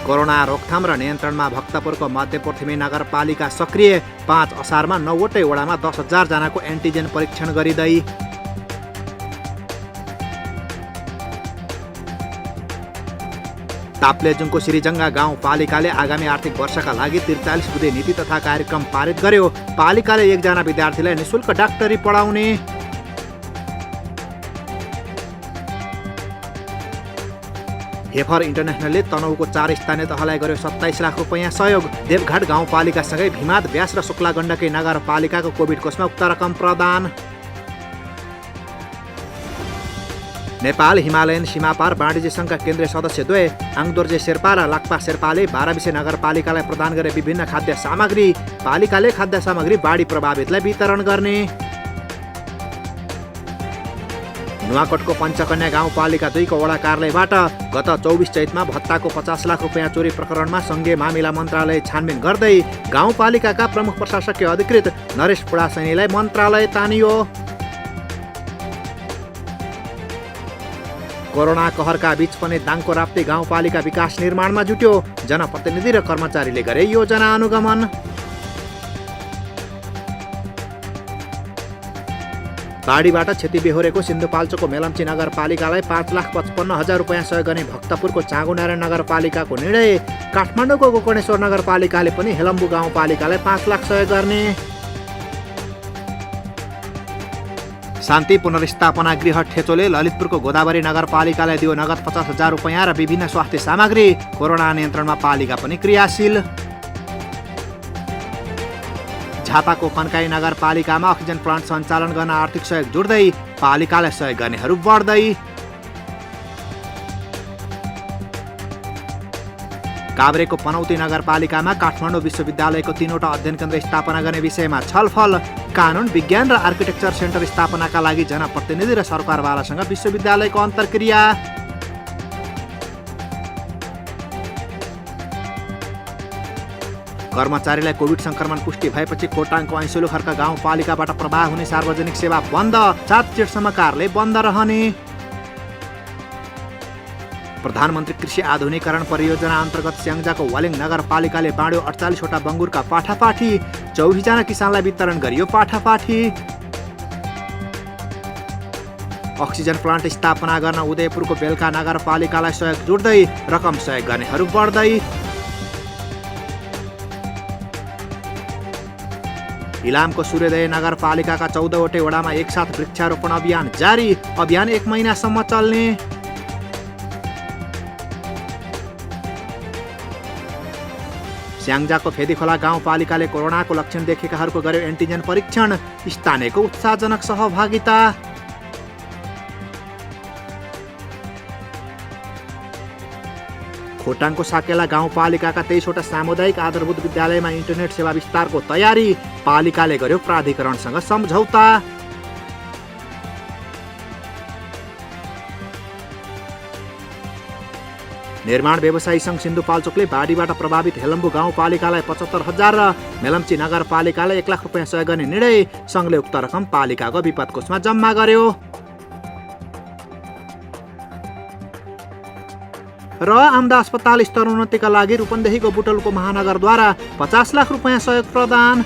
कोरोना रोकथाम र नियन्त्रणमा भक्तपुरको मध्यपृथ्वी नगरपालिका सक्रिय। 5 असारमा 9वटै वडामा 10,000 जनाको एन्टिजेन परीक्षण गरिँदै। ताप्लेजुङको श्रीजङ्गा गाउँपालिकाले आगामी आर्थिक वर्षका लागि 43 बुँदे नीति तथा कार्यक्रम पारित गर्यो। पालिकाले 1 जना विद्यार्थीलाई निशुल्क डाक्टरी पढाउने। हेफर इन्टरनेसनलले तनहुको 4 स्थानीय तहलाई गर्यो 27 लाख रुपैयाँ सहयोग। देवघाट गाउँपालिकासँगै भिमाद, व्यास र शुक्ला गण्डकी नगरपालिकाको कोभिड कोषमा उक्त रकम प्रदान। नेपाल हिमालयन सीमापार वाणिज्य सङ्घका केन्द्रीय सदस्य द्वय आङदोर्जे शेर्पा र लाक्पा शेर्पाले 12 नगरपालिकालाई प्रदान गरे विभिन्न खाद्य सामग्री। पालिकाले खाद्य सामग्री बाढी प्रभावितलाई वितरण गर्ने। नुवाकोटको पञ्चकन्या गाउँपालिका 2 को वडा कार्यालयबाट गत 24 चैतमा भत्ताको 50 लाख रुपैयाँ चोरी प्रकरणमा सङ्घीय मामिला मन्त्रालय छानबिन गर्दै गाउँपालिकाका प्रमुख प्रशासकीय अधिकृत नरेश पुडासैनीलाई मन्त्रालय तानियो। कोरोना कहरका बीच पनि दाङको राप्ती गाउँपालिका विकास निर्माणमा जुट्यो। जनप्रतिनिधि र कर्मचारीले गरे योजना अनुगमन। बाढीबाट क्षति बेहोरेको सिन्धुपाल्चोकको मेलम्ची नगरपालिकालाई 5,55,000 रुपैयाँ सहयोग गर्ने भक्तपुरको चाँगुनारायण नगरपालिकाको निर्णय। काठमाडौँको गोकर्णेश्वर नगरपालिकाले पनि हेलम्बु गाउँपालिकालाई 5 लाख सहयोग गर्ने। शान्ति पुनर्स्थापना गृह ठेचोले ललितपुरको गोदावरी नगरपालिकालाई दियो नगद 50,000 रुपैयाँ र विभिन्न स्वास्थ्य सामग्री। कोरोना नियन्त्रणमा पालिका पनि क्रियाशील। झापाको कन्काई नगरपालिकामा अक्सिजन प्लान्ट सञ्चालन गर्न आर्थिक सहयोग जोड्दै पालिकालाई सहयोग गर्नेहरू बढ्दै। काभ्रेको पनौती नगरपालिकामा काठमाडौँ विश्वविद्यालयको 3वटा अध्ययन केन्द्र स्थापना गर्ने विषयमा छलफल। कानुन, विज्ञान र आर्किटेक्चर सेन्टर स्थापनाका लागि जनप्रतिनिधि र सरकारवालासँग विश्वविद्यालयको अन्तर्क्रिया। कर्मचारीलाई कोभिड संक्रमण पुष्टि भएपछि खोटाङको ऐसोलो खर्क गाउँपालिकाबाट प्रवाह हुने सार्वजनिक सेवा बन्द। 7 जेठसम्म कार्यालय बन्द रहने। प्रधानमन्त्री कृषि आधुनिकीकरण परियोजना अन्तर्गत स्याङ्जाको वालिङ नगरपालिकाले बाँड्यो 48वटा बङ्गुरका पाठापाठी। 24 जना किसानलाई वितरण गरियो पाठापाठी। अक्सिजन प्लान्ट स्थापना गर्न उदयपुरको बेलका नगरपालिकालाई सहयोग जोड्दै रकम सहयोग गर्नेहरू बढ्दै। इलामको सूर्योदय नगरपालिकाका 14वटै वडामा एकसाथ वृक्षारोपण अभियान जारी। अभियान 1 महिनासम्म चल्ने। स्याङ्जाको फेदीखोला गाउँपालिकाले कोरोनाको लक्षण देखेकाहरूको गर्यो एन्टिजेन परीक्षण। स्थानीयको उत्साहजनक सहभागिता। खोटाङको साकेला गाउँपालिकाका 23वटा सामुदायिक आधारभूत विद्यालयमा इन्टरनेट सेवा विस्तारको तयारी। पालिकाले गर्यो प्राधिकरणसँग सम्झौता। निर्माण व्यवसायी सङ्घ सिन्धुपाल्चोकले बाढीबाट प्रभावित हेलम्बु गाउँपालिकालाई 75,000 र मेलम्ची नगरपालिकालाई 1 लाख रुपियाँ सहयोग गर्ने निर्णय। सङ्घले उक्त रकम पालिकाको विपद कोषमा जम्मा गर्यो। र आमदा अस्पताल स्तरोन्नतिका लागि रूपन्देहीको बुटवलको महानगरद्वारा 50 लाख रुपियाँ सहयोग प्रदान।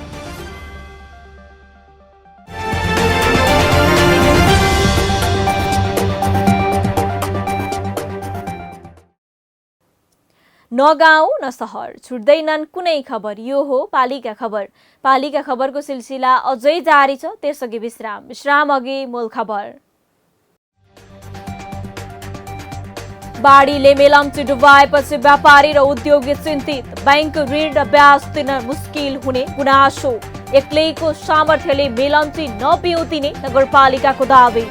न गाउँ न सहर छुट्दैनन् कुनै खबर। यो हो पालिका खबर। पालिका खबरको सिलसिला अझै जारी छ, त्यसअघि विश्राम अघि मूल खबर। बाढीले मेलम्ची डुबाएपछि व्यापारी र उद्योगी चिन्तित। बैंक ऋण र ब्याज दिन मुस्किल हुने गुनासो। एक्लैको सामर्थ्यले मेलम्ची नपिउतिने नगरपालिकाको दावी।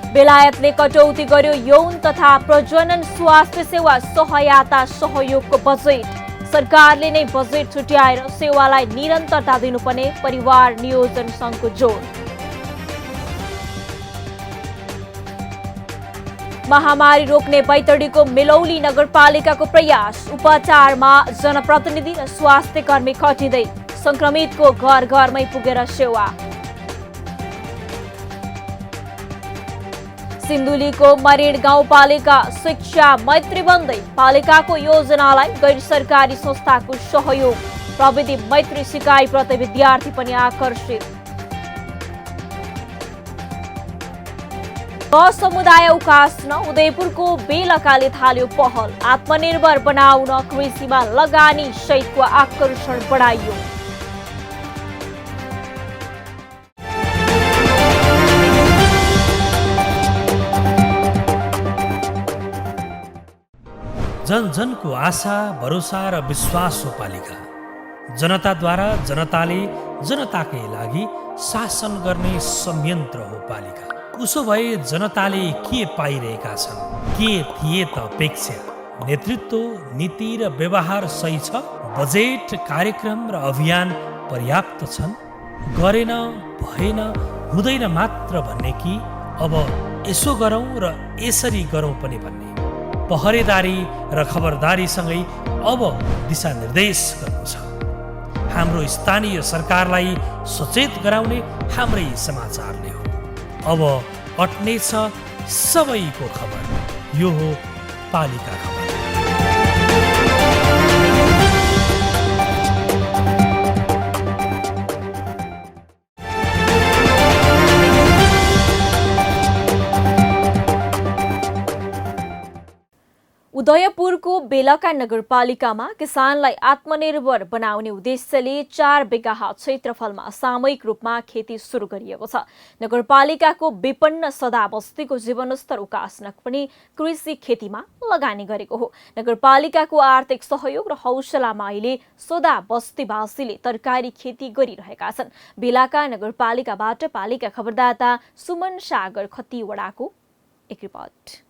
बेलायतले कटौती गर्यो यौन तथा प्रजनन स्वास्थ्य सेवा सहायता सहयोगको बजेट। सरकारले नै बजेट छुट्याएर सेवालाई निरन्तरता दिनुपर्ने परिवार नियोजन सङ्घको जोड। महामारी रोक्ने बैतडीको मेलौली नगरपालिकाको प्रयास। उपचारमा जनप्रतिनिधि र स्वास्थ्य कर्मी खटिँदै संक्रमितको घर घरमै पुगेर सेवा। सिन्धुलीको मरिड गाउँपालिका शिक्षा मैत्री बन्दै पालिकाको योजनालाई गैर सरकारी संस्थाको सहयोग। प्रविधि मैत्री सिकाइप्रति विद्यार्थी पनि आकर्षित। समुदाय उकास्न उदयपुरको बेलकाले थाल्यो पहल। आत्मनिर्भर बनाउन कृषिमा लगानी सहितको आकर्षण बढाइयो। जन जनको आशा, भरोसा र विश्वास हो पालिका। जनताद्वारा जनताले जनताकै लागि शासन गर्ने संयन्त्र हो पालिका। उसो भए जनताले के पाइरहेका छन्? के थिए त अपेक्षा? नेतृत्व, नीति र व्यवहार सही छ? बजेट, कार्यक्रम र अभियान पर्याप्त छन्? गरेन, भएन, हुँदैन मात्र भन्ने कि अब यसो गरौँ र यसरी गरौँ पनि भन्ने? पहरेदारी र खबरदारीसँगै अब दिशानिर्देश गर्नु छ। हाम्रो स्थानीय सरकारलाई सचेत गराउने हाम्रै समाचारले हो। अब अट्नेछ सबैको खबर। यो हो पालिका खबर। उदयपुरको बेलका नगरपालिकामा किसानलाई आत्मनिर्भर बनाउने उद्देश्यले 4 बिघा क्षेत्रफलमा सामूहिक रूपमा खेती सुरु गरिएको छ। नगरपालिकाको विपन्न सदा बस्तीको जीवनस्तर उकास्न पनि कृषि खेतीमा लगानी गरेको हो। नगरपालिकाको आर्थिक सहयोग र हौसलामा अहिले सदा बस्तीवासीले तरकारी खेती गरिरहेका छन्। बेलका नगरपालिकाबाट पालिका खबरदाता सुमन सागर खतिवडाको एक रिपोर्ट।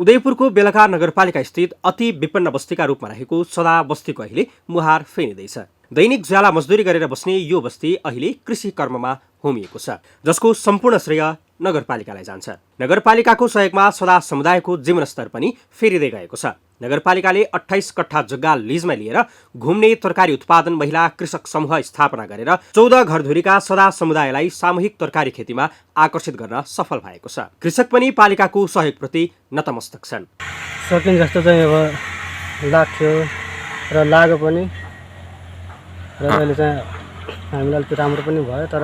उदयपुरको बेलका नगरपालिका स्थित अति विपन्न बस्तीका रूपमा रहेको सदा बस्तीको अहिले मुहार फेरिँदैछ। दैनिक ज्याला मजदुरी गरेर बस्ने यो बस्ती अहिले कृषि कर्ममा होमिएको छ, जसको सम्पूर्ण श्रेय नगरपालिकालाई जान्छ। नगरपालिकाको सहयोगमा सदा समुदायको जीवनस्तर पनि फेरिँदै गएको छ। नगरपालिकाले 28 कट्ठा जग्गा लिजमा लिएर घुम्ने तरकारी उत्पादन महिला कृषक समूह स्थापना गरेर 14 घरधुरीका सदा समुदायलाई सामूहिक तरकारी खेतीमा आकर्षित गर्न सफल भएको छ। कृषक पनि पालिकाको सहयोगप्रति नतमस्तक छन्। सकिन जस्तो चाहिँ अब लाग्थ्यो र लाग्यो पनि र अहिले चाहिँ हामीलाई अलिकति राम्रो पनि भयो। तर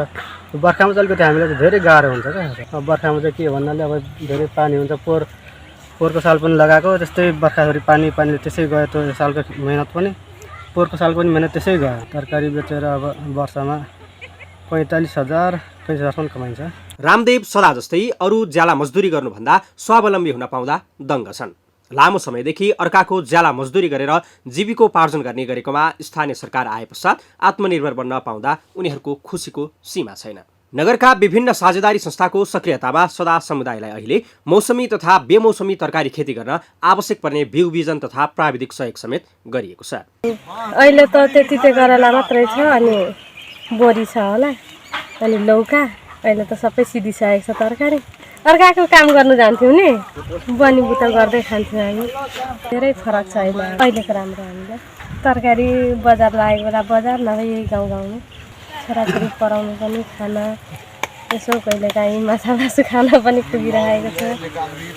बर्खामा चाहिँ अलिकति हामीलाई चाहिँ धेरै गाह्रो हुन्छ क्या। अब बर्खामा चाहिँ के भन्नाले अब धेरै पानी हुन्छ। पोहोरको साल पनि लगाएको त्यस्तै बर्खाभरि पानीले त्यसै गयो। त्यो सालको मेहनत पनि पोहोरको साल पनि मेहनत त्यसै गयो। तरकारी बेचेर अब वर्षमा 45,000 पैसासम्म कमाइन्छ। रामदेव सदा जस्तै अरू ज्याला मजदुरी गर्नुभन्दा स्वावलम्बी हुन पाउँदा दङ्ग छन्। लामो समयदेखि अर्काको ज्याला मजदुरी गरेर जीविकोपार्जन गर्ने गरेकोमा स्थानीय सरकार आए पश्चात आत्मनिर्भर बन्न पाउँदा उनीहरूको खुसीको सीमा छैन। नगरका विभिन्न साझेदारी संस्थाको सक्रियतामा सदा समुदायलाई अहिले मौसमी तथा बेमौसमी तरकारी खेती गर्न आवश्यक पर्ने बिउ बिजन तथा प्राविधिक सहयोग समेत गरिएको छ। अहिले त त्यति गरला मात्रै छ, अनि बोरी छ होला, अनि लौका। अहिले त सबै सिधिसकेको छ। तरकारी अर्काको काम गर्नु जान्थ्यौँ नि, बनीबुता गर्दै खान्थ्यौँ हामी। धेरै फरक छ अहिलेको राम्रो हामीलाई। तरकारी बजार लागेको बेला बजार, नभए यही गाउँमा छोराछोरी पढाउनु पनि, खाना यसो कहिलेकाहीँ माछा मासु खाना पनि पुगिरहेको छ।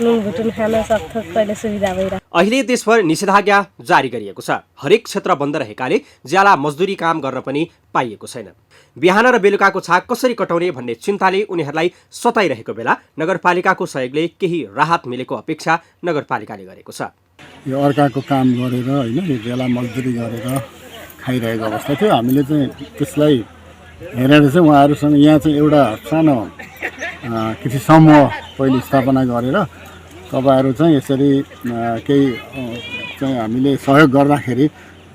नुन भुटुन खाना सब थोक कहिले सुविधा भइरहेको। अहिले देशभर निषेधाज्ञा जारी गरिएको छ। हरेक क्षेत्र बन्द रहेकाले ज्याला मजदुरी काम गर्न पनि पाइएको छैन। बिहान र बेलुकाको छाक कसरी कटाउने भन्ने चिन्ताले उनीहरूलाई सताइरहेको बेला नगरपालिकाको सहयोगले केही राहत मिलेको अपेक्षा नगरपालिकाले गरेको छ। यो अर्काको काम गरेर होइन, यो ज्याला मजदुरी गरेर खाइरहेको अवस्था थियो। हामीले चाहिँ त्यसलाई हेरेर चाहिँ उहाँहरूसँग यहाँ चाहिँ एउटा सानो कृषि समूह पहिले स्थापना गरेर तपाईँहरू चाहिँ यसरी केही चाहिँ हामीले सहयोग गर्दाखेरि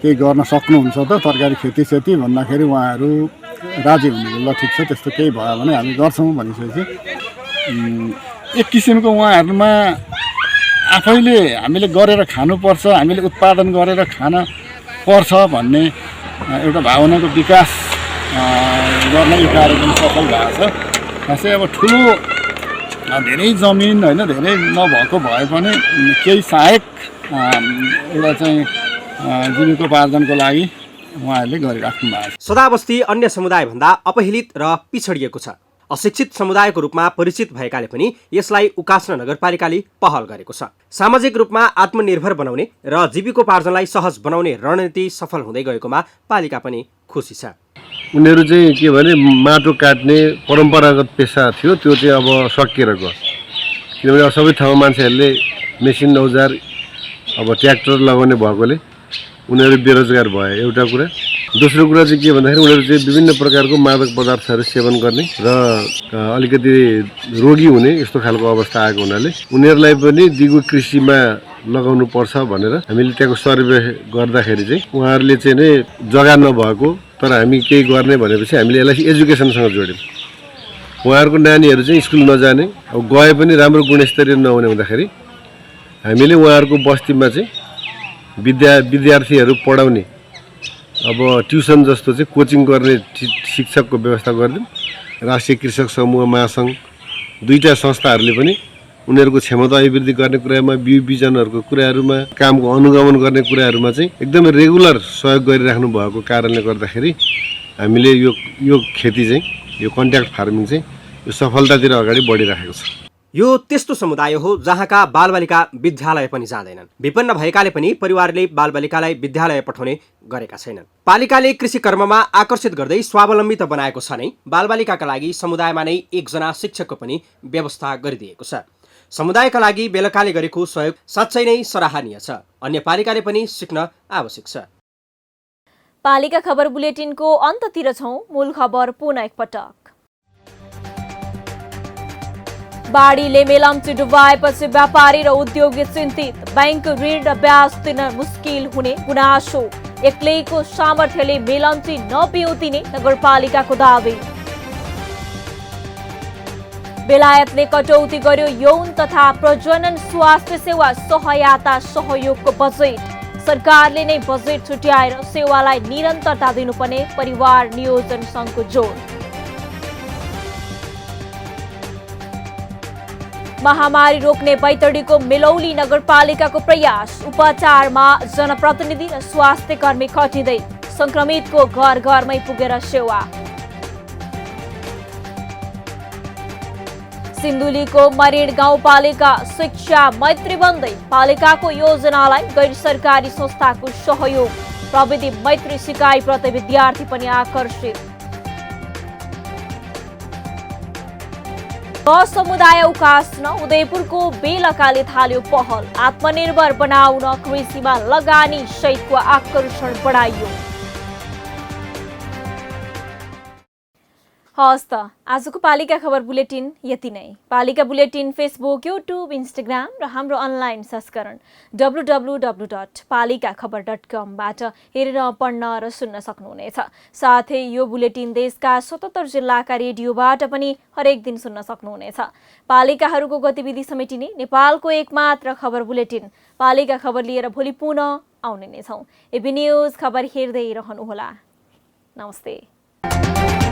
केही गर्न सक्नुहुन्छ त तरकारी खेती भन्दाखेरि उहाँहरू राजी हुनुहुन्छ। ल ठिक छ, त्यस्तो केही भयो भने हामी गर्छौँ भनिसकेपछि एक किसिमको उहाँहरूमा आफैले हामीले गरेर खानुपर्छ, हामीले उत्पादन गरेर खान पर्छ भन्ने एउटा भावनाको विकास गर्न यो कार्यक्रम सफल भएको छ। खासै अब ठुलो धेरै जमिन होइन, धेरै नभएको भए पनि केही सहायक एउटा चाहिँ जीविकोपार्जनको लागि उहाँहरूले गरिराख्नु भएको छ। सदाबस्ती अन्य समुदायभन्दा अपहेलित र पिछडिएको छ। अशिक्षित समुदायको रूपमा परिचित भएकाले पनि यसलाई उकास्न नगरपालिकाले पहल गरेको छ। सामाजिक रूपमा आत्मनिर्भर बनाउने र जीविकोपार्जनलाई सहज बनाउने रणनीति सफल हुँदै गएकोमा पालिका पनि खुसी छ। उनीहरू चाहिँ के भने माटो काट्ने परम्परागत पेसा थियो, त्यो चाहिँ अब सकिएर गयो। किनभने सबै ठाउँमा मान्छेहरूले मेसिन औजार अब ट्र्याक्टर लगाउने भएकोले उनीहरू बेरोजगार भए एउटा कुरा। दोस्रो कुरा चाहिँ के भन्दाखेरि उनीहरू चाहिँ विभिन्न प्रकारको मादक पदार्थहरू सेवन गर्ने र अलिकति रोगी हुने यस्तो खालको अवस्था आएको हुनाले उनीहरूलाई पनि दिगो कृषिमा लगाउनु पर्छ भनेर हामीले त्यहाँको सर्वे गर्दाखेरि चाहिँ उहाँहरूले चाहिँ नै जग्गा नभएको तर हामी केही गर्ने भनेपछि हामीले यसलाई एजुकेसनसँग जोड्यौँ। उहाँहरूको नानीहरू चाहिँ स्कुल नजाने, अब गए पनि राम्रो गुणस्तरीय नहुने हुँदाखेरि हामीले उहाँहरूको बस्तीमा चाहिँ विद्यार्थीहरू पढाउने अब ट्युसन जस्तो चाहिँ कोचिङ गर्ने शिक्षकको व्यवस्था गरिदिउँ। राष्ट्रिय कृषक समूह महासङ्घ दुईवटा संस्थाहरूले पनि उनीहरूको क्षमता अभिवृद्धि गर्ने कुरामा, बिउ बिजनहरूको कुराहरूमा, कामको अनुगमन गर्ने कुराहरूमा चाहिँ एकदमै रेगुलर सहयोग गरिराख्नु भएको कारणले गर्दाखेरि हामीले यो खेती चाहिँ, यो कन्ट्याक्ट फार्मिङ चाहिँ यो सफलतातिर अगाडि बढिरहेको छ। यो त्यस्तो समुदाय हो जहाँका बालबालिका विद्यालय पनि जाँदैनन्। विपन्न भएकाले पनि परिवारले बालबालिकालाई विद्यालय पठाउने गरेका छैनन्। पालिकाले कृषि कर्ममा आकर्षित गर्दै स्वावलम्बी त बनाएको छ नै, बालबालिकाका लागि समुदायमा नै एकजना शिक्षकको पनि व्यवस्था गरिदिएको छ। समुदायका लागि बेलकाले गरेको सहयोग साँच्चै नै सराहनीय छ। अन्य पालिकाले पनि सिक्न आवश्यक छ। पालिका खबर बुलेटिनको अन्ततिर छौं। मूल खबर पुनः एकपटक। बाढीले मेलम्ची डुबाएपछि व्यापारी र उद्योगी चिन्तित। बैंक ऋण र ब्याज तिर्न मुस्किल हुने गुनासो। एक्लैको सामर्थ्यले मेलम्ची नपिउतिने नगरपालिकाको दावी। बेलायतले कटौती गर्यो यौन तथा प्रजनन स्वास्थ्य सेवा सहायता सहयोगको बजेट। सरकारले नै बजेट छुट्याएर सेवालाई निरन्तरता दिनुपर्ने परिवार नियोजन सङ्घको जोड। महामारी रोक्ने बैतडीको मेलौली नगरपालिकाको प्रयास। उपचारमा जनप्रतिनिधि र स्वास्थ्य कर्मी खटिँदै संक्रमितको घर घरमै पुगेर सेवा। सिन्धुलीको मरिड गाउँपालिका शिक्षा मैत्री बन्दै पालिकाको योजनालाई गैर सरकारी संस्थाको सहयोग। प्रविधि मैत्री सिकाइप्रति विद्यार्थी पनि आकर्षित। समुदाय उकास्न उदयपुरको बेलकाले थाल्यो पहल। आत्मनिर्भर बनाउन कृषिमा लगानी सहितको आकर्षण बढाइयो। हवस् त आजको पालिका खबर बुलेटिन यति नै। पालिका बुलेटिन फेसबुक, युट्युब, इन्स्टाग्राम र हाम्रो अनलाइन संस्करण www.palikakhbar.com बाट हेरेर पढ्न र सुन्न सक्नुहुनेछ। साथै यो बुलेटिन देशका 77 जिल्लाका रेडियोबाट पनि हरेक दिन सुन्न सक्नुहुनेछ। पालिकाहरूको गतिविधि समेटिने नेपालको एकमात्र खबर बुलेटिन पालिका खबर लिएर भोलि पुनः आउने नै छौँ। एबी न्युज खबर हेर्दै रहनुहोला। नमस्ते।